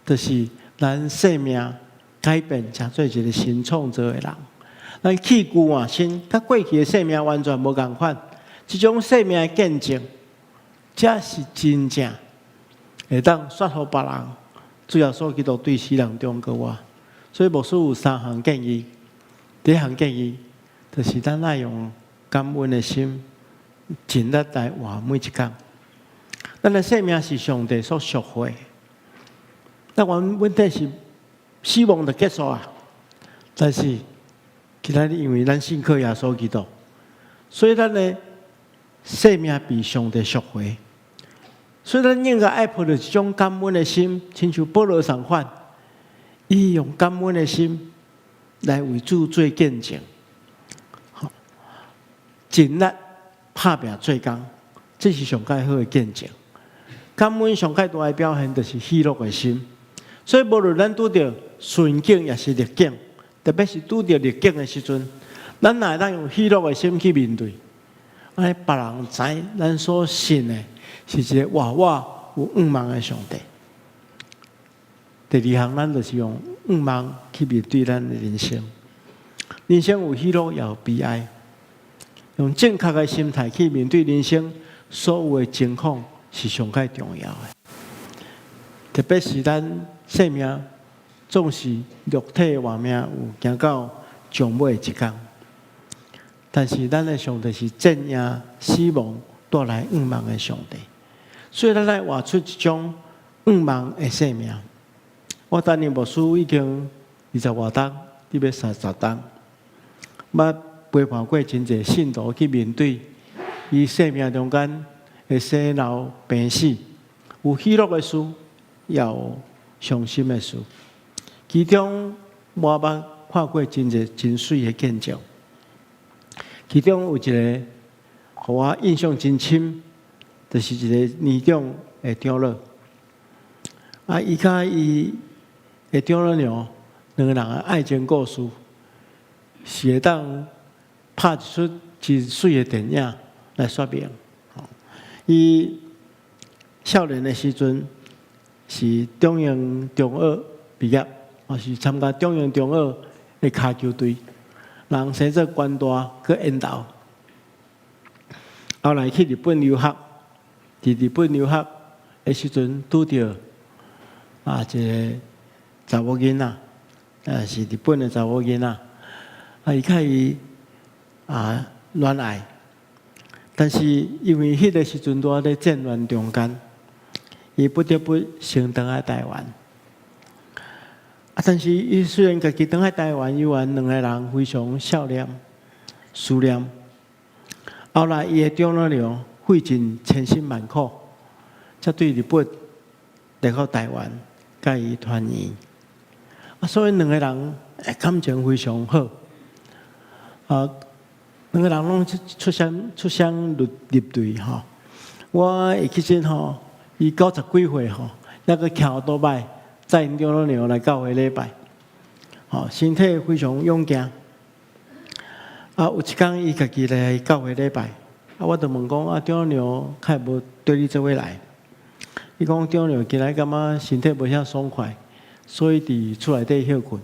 就是咱生命改变，成做一个新创造的人。咱去旧换新，甲过去的生命完全无共款。这种生命的见证，才是真正会当说服别人。主要所基督对死人中搁活。所以牧师有3项建议。第一项建议，就是咱爱用感恩的心，尽力来活每一天。咱的生命是上帝所赎回的，那问题是死亡就结束啊。但是其他因为咱信靠耶稣基督，所以咱的生命被上帝赎回。所以咱应该爱抱着一种感恩的心，亲像保罗相反，伊用感恩的心来为主做见证，好，尽力打拼做工，这是上介好的见证。感恩上介大的表现，就是喜乐的心。所以，无论咱拄着顺境也是逆境，特别是拄着逆境的时阵，咱若当用喜乐的心去面对，安尼别人知咱所信的是一个活活有愿望的上帝。第二项，咱就是用愿望去面对咱的人生。人生有喜乐，也有悲哀。用正确的心态去面对人生所有的情况，是上介重要的。特别是咱生命总是肉体活命有行到终尾一天，但是咱的上帝是镇压死亡带来愿望的上帝，所以咱来活出一种愿望的生命。我担任牧师已经20多年，你要30年，捌陪伴过真侪信徒去面对伊生命中间的生老病死，有喜乐的事，也有伤心的事。其中我捌看过真侪真水的见证，其中有一个，互我印象真深，就是一个年长的长老。伊甲伊的长老娘两个人的爱情故事，是会当拍一出真水的电影来说明。伊少年的时阵是中英中二毕业，也是参加中英中二的骹球队，人生做官大去引导。后来去日本留学，伫日本留学的时阵拄着一个查某囡仔，是日本的查某囡仔，伊甲伊恋爱，但是因为迄个时阵拄在战乱中间，伊不得不先回来台湾。但是伊虽然家己回来台湾，有缘两个人非常孝念、思念。后来伊的长老娘费尽千辛万苦，才对日本来到台湾，甲伊团圆。所以两个人感情非常好。两个人拢出双入对吼。我会记得吼，伊90几岁吼，那个徛倒摆，载因长老娘来教会礼拜，吼，身体非常勇健。有一天伊家己来教会礼拜，我就问讲长老娘较无对你做伙来。伊讲长老娘今仔感觉身体无遐爽快，所以伫厝内底休困。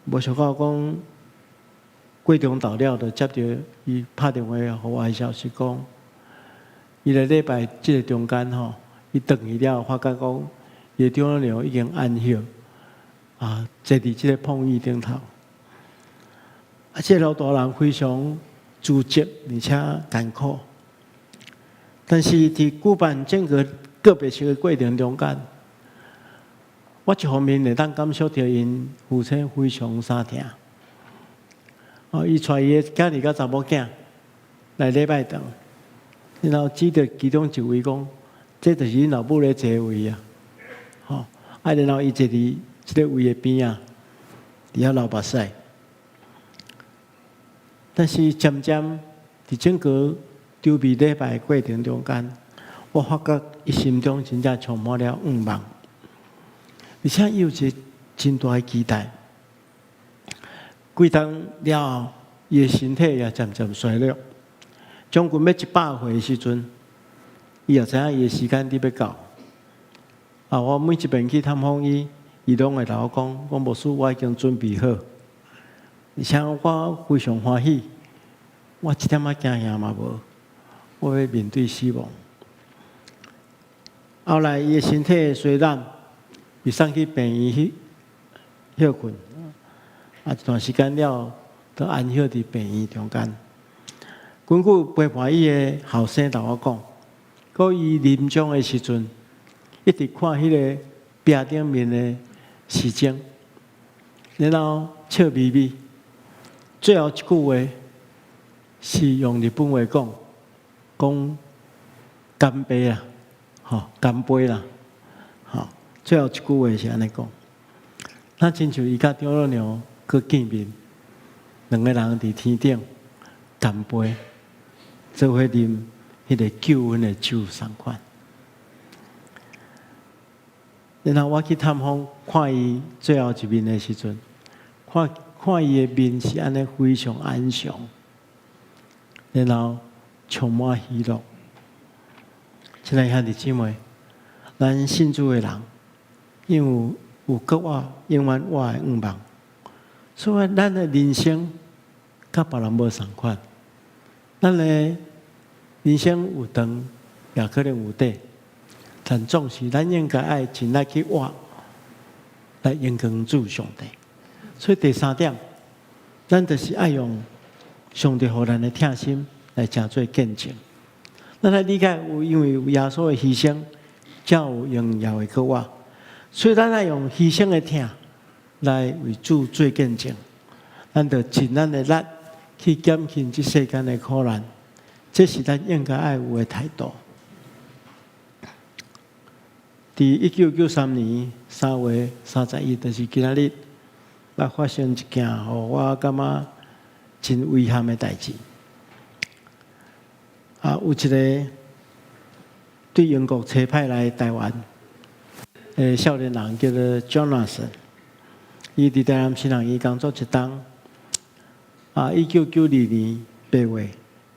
无想到讲过中到了，就接到伊拍电话互我的消息，讲伊来礼拜即个中间吼，伊转去了，发觉讲伊长老娘已经安息，坐伫即个碰椅顶头。这老大人非常自责，而且艰苦。但是伫举办整个个别式的过程中间，我一方面会当感受到因父亲非常相疼。伊带伊的囝儿甲查某囝来礼拜堂，然后指着其中一位讲：“这就是恁老母咧坐位啊！”然后伊坐伫这个位的边啊，伫遐流目屎。但是渐渐伫整个筹备礼拜的过程中间，我发觉伊心中真正充满了愿望，而且伊有一个真大的期待。几冬了后，伊的身体也渐渐衰弱，将近要100岁的时阵，伊也知影伊的时间伫要到。我每一遍去探访伊，伊拢会甲我讲：“我牧师，我已经准备好。”而且我非常欢喜，我一点仔惊吓嘛无，我要面对死亡。后来伊的身体衰烂，被送去病院休困。一段时间了，都安歇伫病院中间。根据陪伴伊的后生同我讲，佮伊临终的时阵，一直看迄个壁顶面的时钟，然后笑眯眯。最后一句话是用日本话讲，讲干杯啦，吼，干杯啦，吼。最后一句话是安尼讲，那亲像伊甲张老娘去见面，两个人伫天顶干杯，做伙啉迄个救恩的酒同款。然后我去探访看伊最后一面的时阵，看伊的面是安尼非常安详，然后充满喜乐。亲爱兄弟姊妹，咱信主的人，因为有搁我永远我的愿望，所以咱的人生甲别人无同款。咱的人生有长，也可能有短，但总是咱应该爱尽力去活，来荣光主上帝。所以第三点，咱就是爱用上帝予咱的疼心来成做见证。咱来理解有因为有耶稣的牺牲，才有荣耀的搁我。所以咱爱用牺牲的疼来为主做见证。咱就尽咱的力去减轻这世间的苦难，这是咱应该爱有的态度。在1993年3月31日，就是今仔日，捌发生一件互我感觉真遗憾的代志。有一个对英国差派来台湾的少年人叫做 Jonathan， 伊伫台南新人医工作一冬。1992年8月，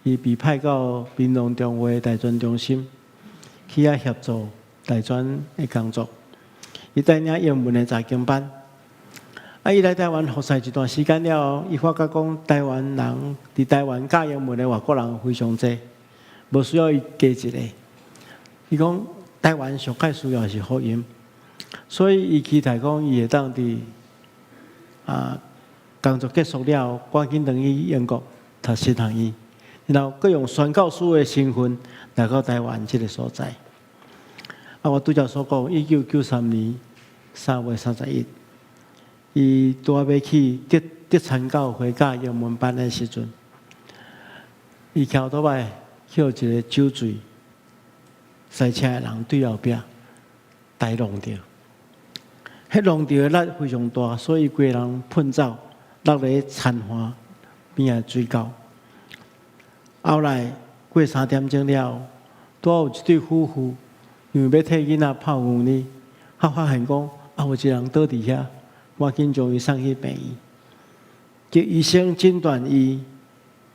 伊被派到闽农中华大专中心去遐协助大专的工作。伊带领英文的查经班。伊来台湾服侍一段时间了后，伊发觉讲台湾人伫台湾教英文的外国人非常多，无需要伊加一个。伊讲台湾上较需要是福音，所以伊期待讲伊会当伫工作结束了，赶紧回去英国读神学院，然后佮用宣教师的身份来到台湾这个所在。我拄则所讲，1993年3月31日，伊拄要去德参教会教英文班的时阵，伊桥倒摆叫一个酒醉赛车的人对后壁带弄着，迄弄着的力非常大，所以规个人喷走。落咧残花边仔水沟，后来过3点钟了，拄有一对夫妇，因为要替囡仔泡牛呢，发现讲有一个人倒伫遐，赶紧将伊送去病院。叫医生诊断伊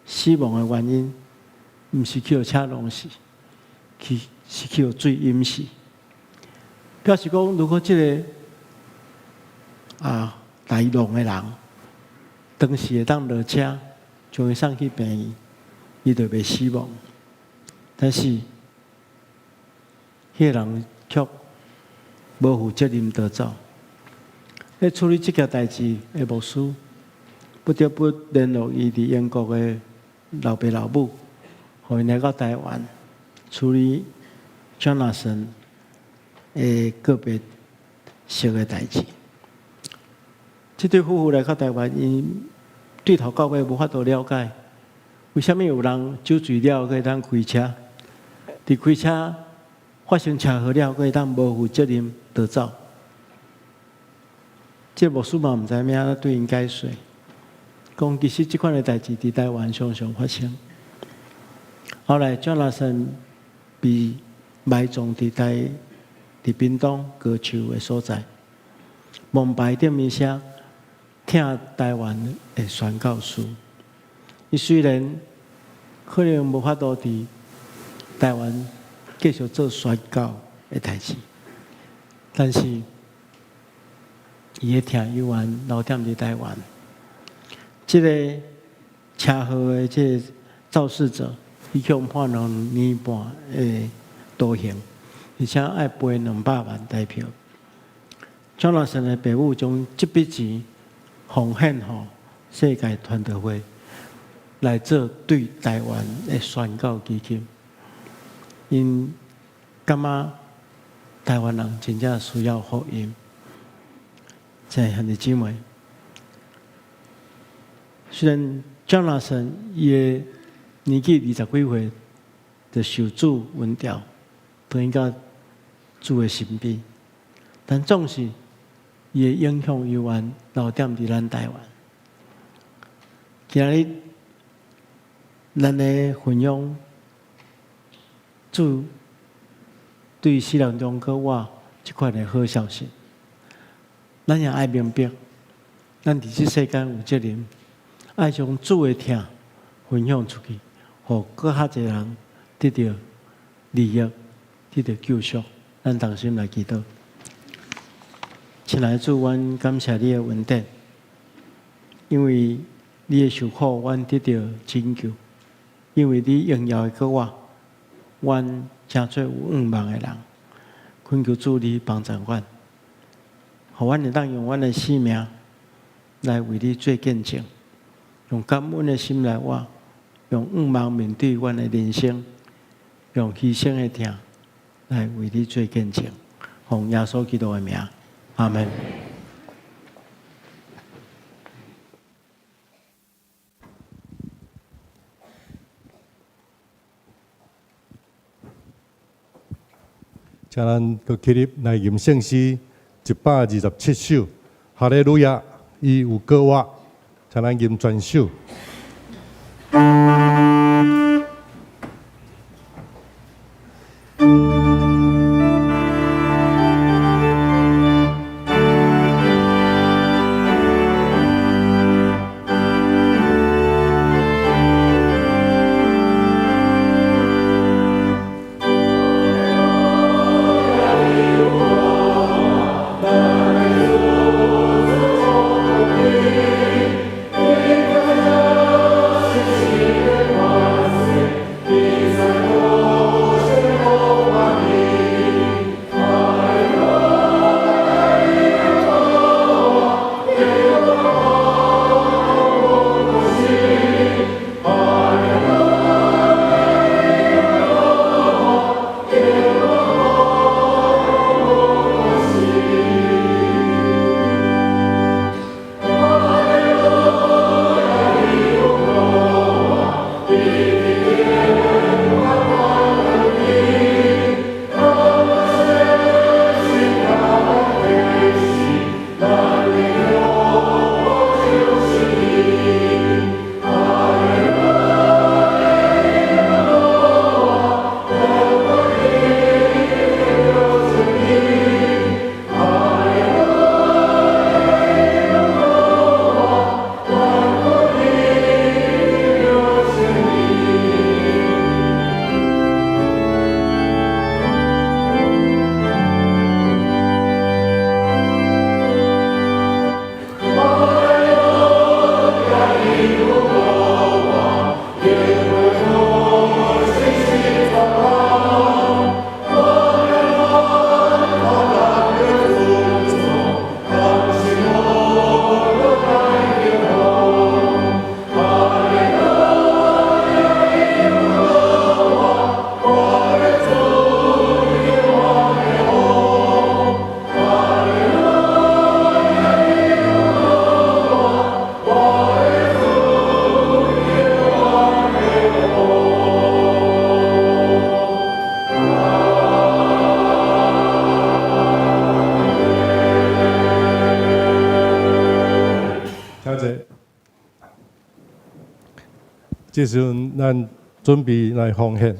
死亡的原因，毋是去车弄死，是去水淹死。表示讲，如果这个大弄的人，当时会当落车，将伊送去病院，伊就袂死亡。但是，迄个人却无负责任逃走。咧处理这件代志的牧师，不得不联络伊伫英国的老爸老母，互因来到台湾处理 Jonathan 的个别小的代志。这对夫妇来到台湾，因对头到尾无法度了解，为什么有人酒醉了可以当开车？伫开车发生车祸了，可以当无负责任逃走？这牧师嘛毋知影怎对因解释。讲其实这款的代志伫台湾常常发生。后来 Jonathan 被埋葬伫屏东高树的所在，蒙牌顶面写。听台湾的宣教师，伊虽然可能无法度伫台湾继续做宣教的代志，但是伊的听永远留踮伫台湾。这个车祸的这个肇事者，伊向判2年半的徒刑，而且爱赔200万台票。Jonathan 的爸母将这笔钱奉献予世界传道会来做对台湾的宣告基金，因感觉台湾人真正需要福音。亲爱的姊妹，虽然江老师伊的年纪20几岁，就受主恩召，转到主的身边，但总是伊的影响犹原留点伫咱台湾。今日咱的分享，主对世人中国我这款的好消息，咱也爱明白，咱伫这世间有责任，爱将主的听分享出去，互搁较侪人得到利益，得到救赎。咱同心来祈祷。亲爱的主，阮感谢你的恩典，因为你的受苦，阮得到拯救；因为你荣耀的我，阮真做有愿望的人。恳求主你帮助阮，互阮会当用阮的生命来为你做见证，用感恩的心来活，用愿望面对阮的人生，用牺牲的听来为你做见证。奉耶稣基督的名，阿门。请咱搁起立来吟圣诗127首，哈利路亚，伊有歌我，请咱吟全首。这时阵，咱准备来奉献。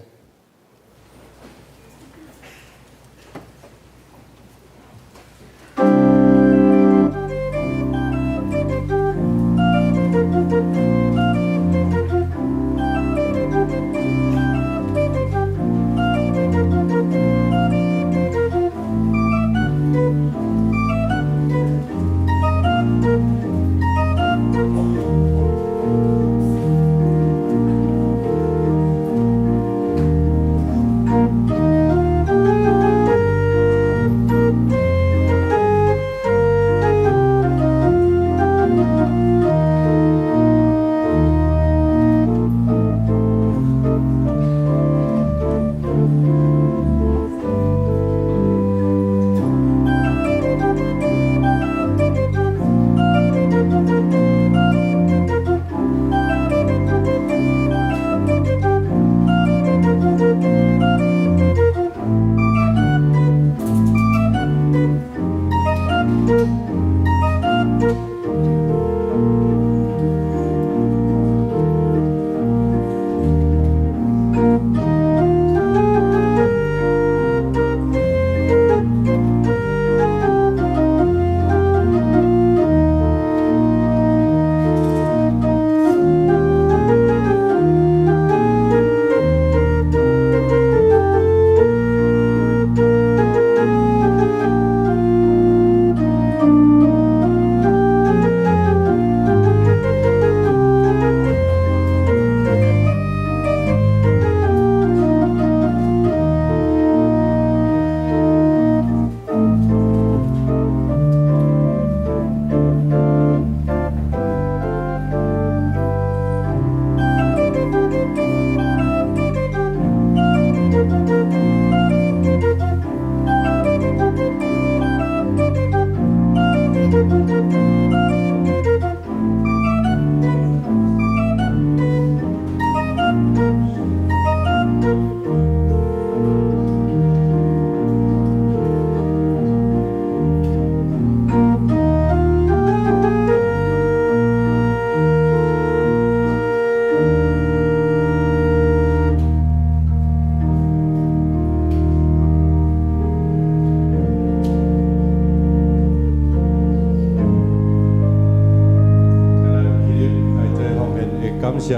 感谢，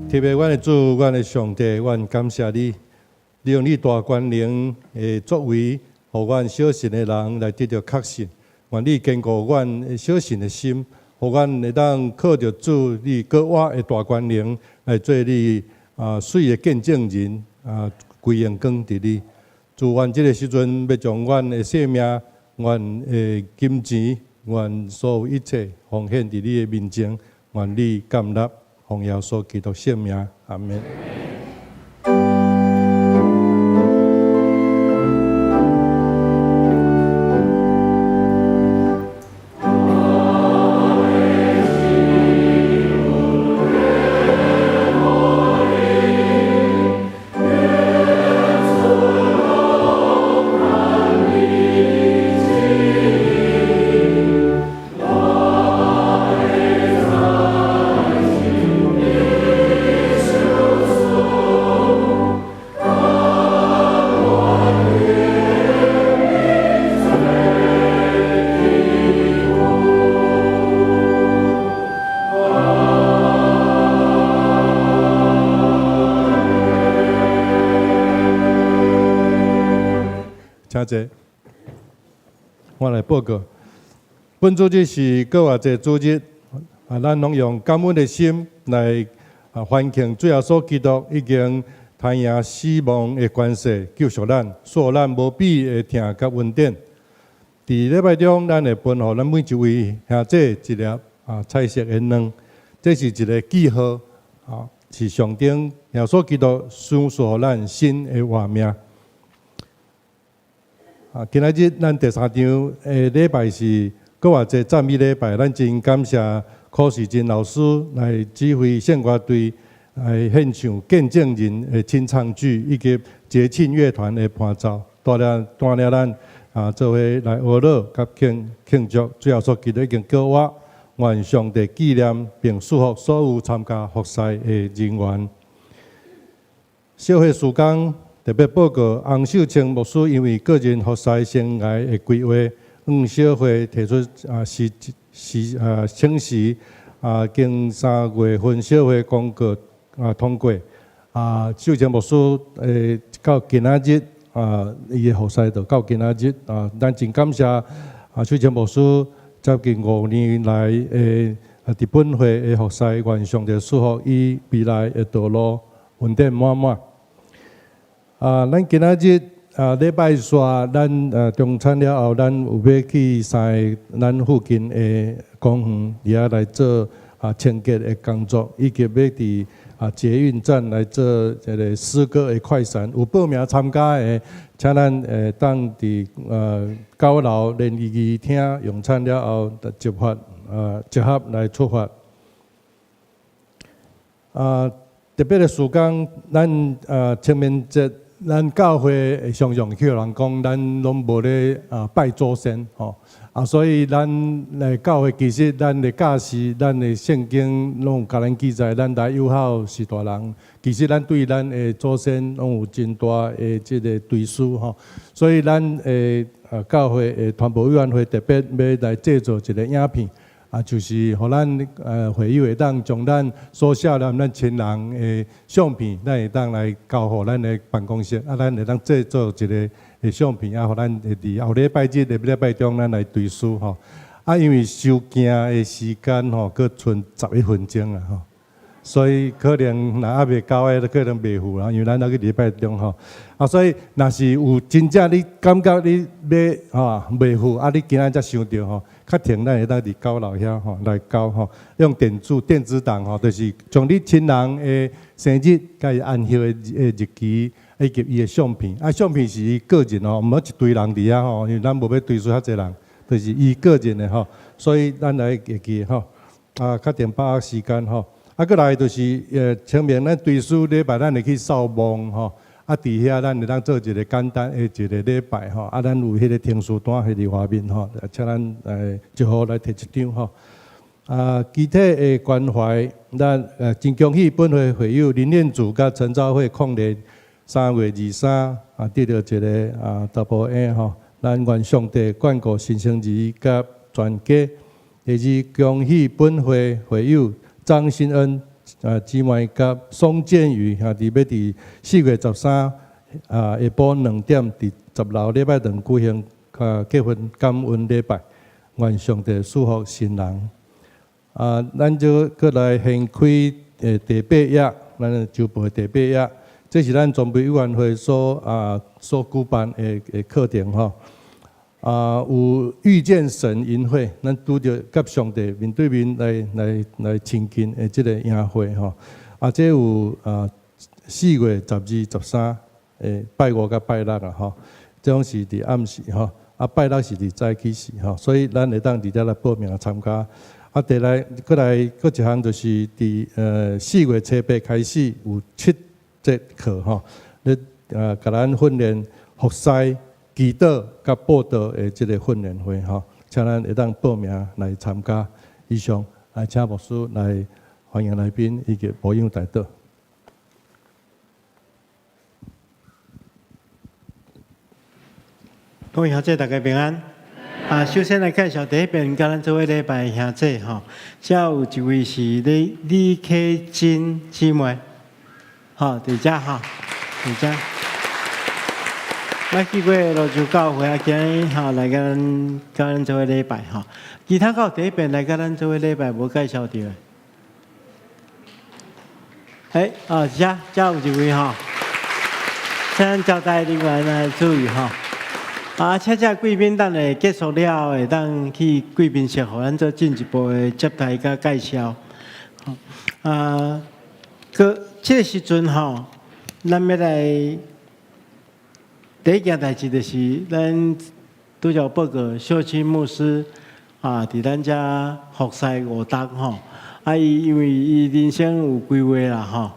特别阮的主，阮的上帝，阮感谢你，利用你大权能的作为，互阮小信的人来得到确信。愿你坚固阮小信的心，互阮会当靠着主你搁我的大权能来做你水的见证人归荣光伫你。主愿这个时阵要将阮的性命、阮的金钱。愿所有一切奉献伫你的面前，愿你甘纳奉耶稣基督圣名，阿门。请坐，我来报告。本主日是各偌济主日，咱拢用感恩的心来欢庆主耶稣基督已经摊赢死亡的关系，救赎咱，所有咱无比的疼甲恩典。伫礼拜中，咱会分互咱每一位兄弟一粒彩色的卵，这是一个记号，是象征耶稣基督赐予咱新的活命。今仔日咱第三场礼拜是搁偌济赞美礼拜，咱真感谢柯世珍老师来指挥献歌队来献唱见证人的清唱剧，以及节庆乐团的伴奏，带领咱做伙来娱乐甲庆祝主耶稣基督已经叫我，愿上帝纪念并祝福所有参加服侍的人员。小会时间。特别报告，洪秀清牧师因为个人服侍生涯的规划，向小会提出请示，经3月份小会公告通过。秀清牧师到今仔日伊的服侍就到今仔日咱真感谢秀清牧师接近5年来伫本会的服侍，愿上帝祝福伊未来的道路稳定满满。咱今仔日礼拜三，咱中餐了后，咱有要去咱附近的公园，伫遐来做清洁的工作，以及要伫捷运站来做这个诗歌的快闪。有报名参加的，请咱当伫9楼联谊厅用餐了后，集合来出发。特别的时间，咱清明节。咱教会常常去人讲，咱拢无咧拜祖先吼，所以咱来教会其实咱的教士、咱的圣经拢有甲咱记载，咱大友好是大人。其实咱对咱的祖先拢有真大的即个追思吼，所以咱教会的传播委员会特别要来制作一个影片。就是互咱会友会当将咱所写了咱亲人的相片，咱会当来交互咱的办公室，咱会当制作一个相片，互咱会伫后礼拜日、礼拜中咱来追思吼。因为收件的时间吼，佫剩11分钟吼，所以可能若未到的，可能袂赴啦，因为咱那个礼拜中吼，所以若是有真正你感觉你要袂赴，你今仔才想到吼。较停，咱会当伫交楼遐吼来交吼，用电子档吼，就是将你亲人的生日甲伊安息的日期以及伊的相片。相片是伊个人吼，毋好一堆人伫遐吼，因为咱无要堆出遐济人，就是伊个人的吼。所以咱来会记吼，较定把握时间吼。过来就是清明咱追思礼拜，咱会去扫墓吼。伫遐咱会当做一个简单的一个礼拜吼。咱有迄个天书单迄个画面吼，请咱一号来摕一张吼。具体的关怀，咱真恭喜本会会友林念祖甲陈昭慧伉俪3月23得到一个double A 吼。咱愿上帝眷顾新生儿甲全家。第二，恭喜本会会友张新恩姊妹甲宋建宇伫要伫4月13下晡2点伫10楼礼拜堂举行结婚感恩礼拜，愿上帝祝福新人。咱就过来献开第8页，咱就办第8页，这是咱传媒委员会所举办的课程吼。有遇见神营会，咱拄着甲上帝面对面来亲近的即个营会吼。这有4月12、13拜5甲拜6吼，这种是伫暗时吼，拜6是伫早起时吼，所以咱会当直接来报名参加。过来一项就是伫4月7、8开始有7节课吼，咧甲咱训练服侍、祈祷甲报道的即个训练会吼，请咱会当报名来参加。以上来请牧师来欢迎来宾以及播音带导。各位兄弟大家平安。首先来介绍第一遍甲咱做伙礼拜兄弟吼，遮有一位是李启金姊妹，吼，伫遮吼，伫遮。捌去过罗州教会今日吼来甲咱做伙礼拜吼。其他到第一遍来甲咱做伙礼拜无介绍到的。遮有一位吼，请咱招待人员来注意吼。请这贵宾等下结束了，会当去贵宾室，互咱做进一步的接待甲介绍。这个时阵吼，咱要来第一件代志就是咱拄则报告小青牧师伫咱遮服侍5档吼。伊因为伊人生有规划啦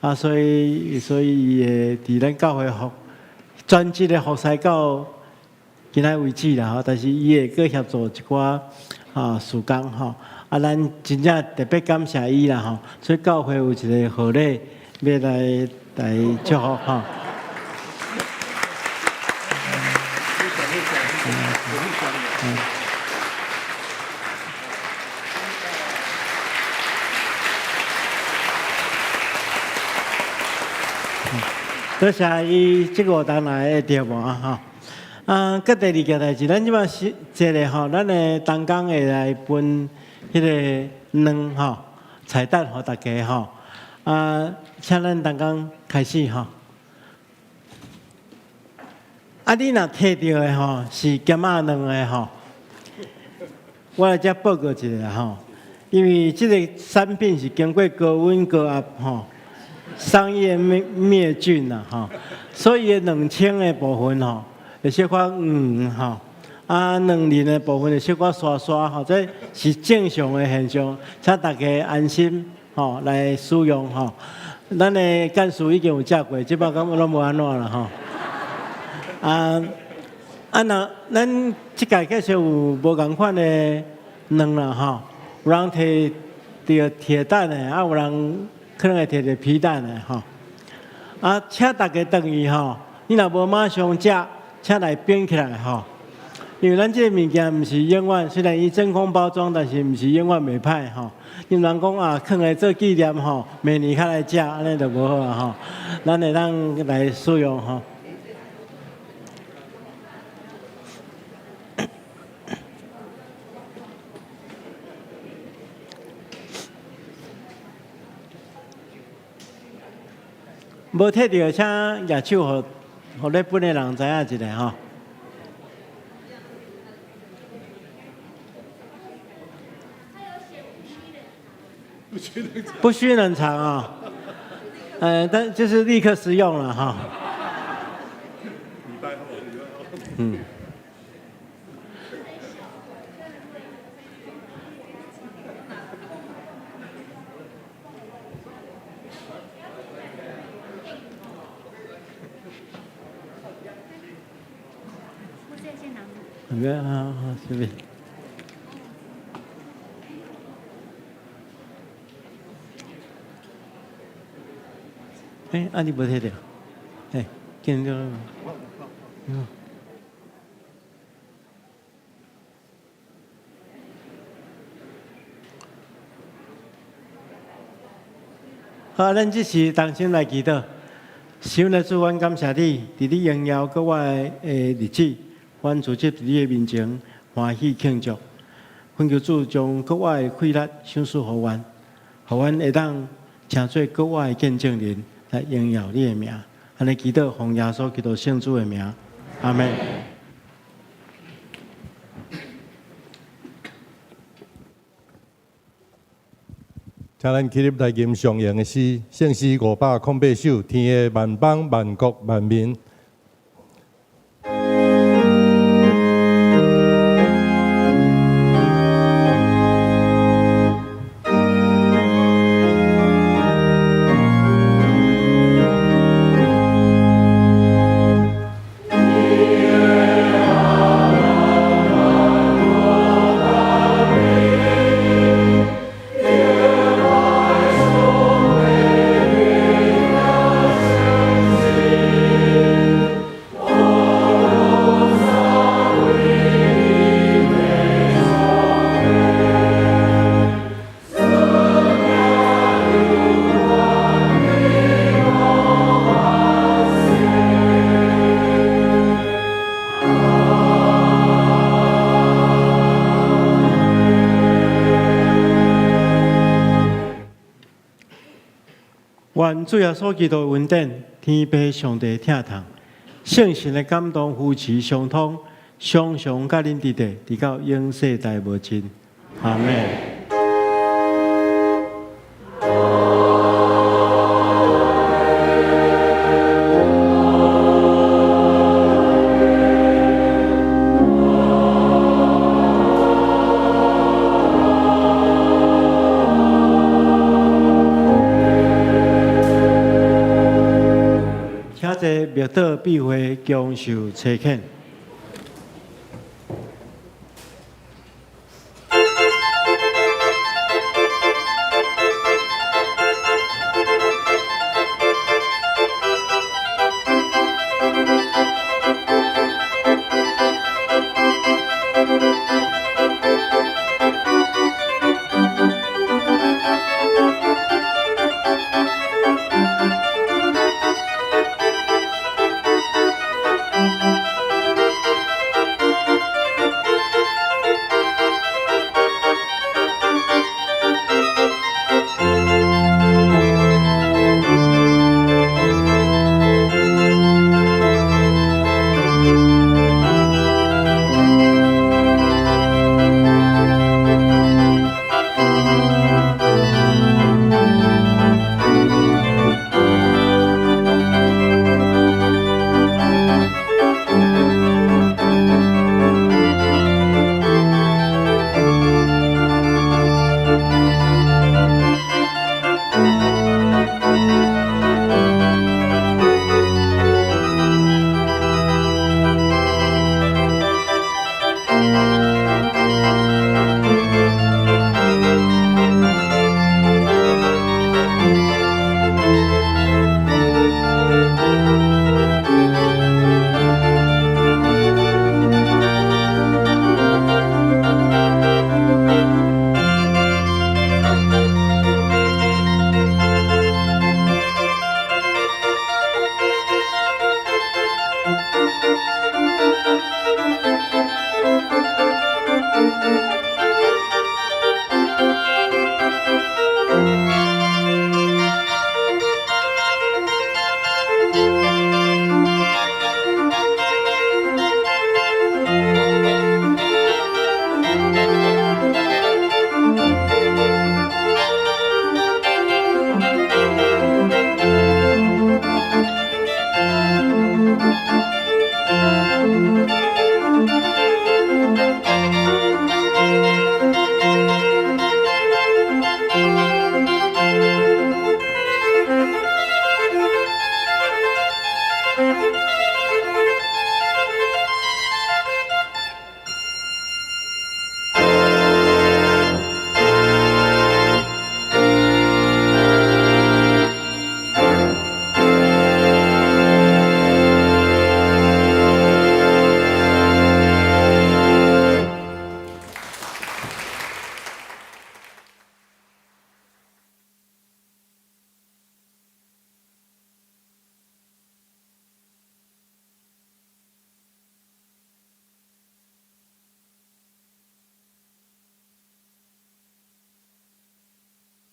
吼，所以伊会伫咱教会专职的服侍到今仔为止啦吼，但是伊会搁协助一寡事工吼，咱真正特别感谢伊啦吼，所以教会有一个贺礼要来祝福吼。多谢伊即个当来的条目吼。搁第二件代志，咱即摆是这个吼，咱的同工会来分迄个卵吼彩蛋互大家吼。请咱同工开始吼。你若摕到的吼是咸仔卵的吼，我来遮报告一下吼，因为即个产品是经过高温高压吼。商业灭菌啦吼，所以卵清的部分吼，会小可吼，卵磷的部分会小可刷刷吼，这是正常的现象，请大家安心吼来使用吼。咱的干事已经有食过，即摆感觉拢无安怎啦吼。那咱即届确实有无共款的卵啦吼，有人摕着铁蛋的，有人。可能会摕着皮蛋的吼，请大家等于吼，你若无马上食，请来冰起来吼。因为咱这个物件毋是永远，虽然伊真空包装，但是毋是永远袂歹吼。因人讲放来做纪念吼，明年较来食，安尼就无好啊吼。咱会当来使用吼。无摕到，请举手，互咧本的人知影一下吼。不需冷藏啊，但就是立刻食用了哈。唔该啊，这边。你无摕到？见到了。好，咱即时同心来祈祷。神来主，阮感谢你，伫你荣耀搁我的日子，阮组织伫你的面前欢喜庆祝。恳求主将搁我的快乐赏赐互阮，互阮会当成做搁我的见证人，来荣耀你的名。安尼祈祷，奉耶稣基督圣主的名，阿门。请咱起立来吟上扬的诗，圣诗508首，天的万邦万国万民。愿主耶稣基督的恩典，天父上帝疼痛，圣神的感动，夫妻相通，常常甲恁伫地，直到永世代无尽。阿门。灭道必会强受车欠。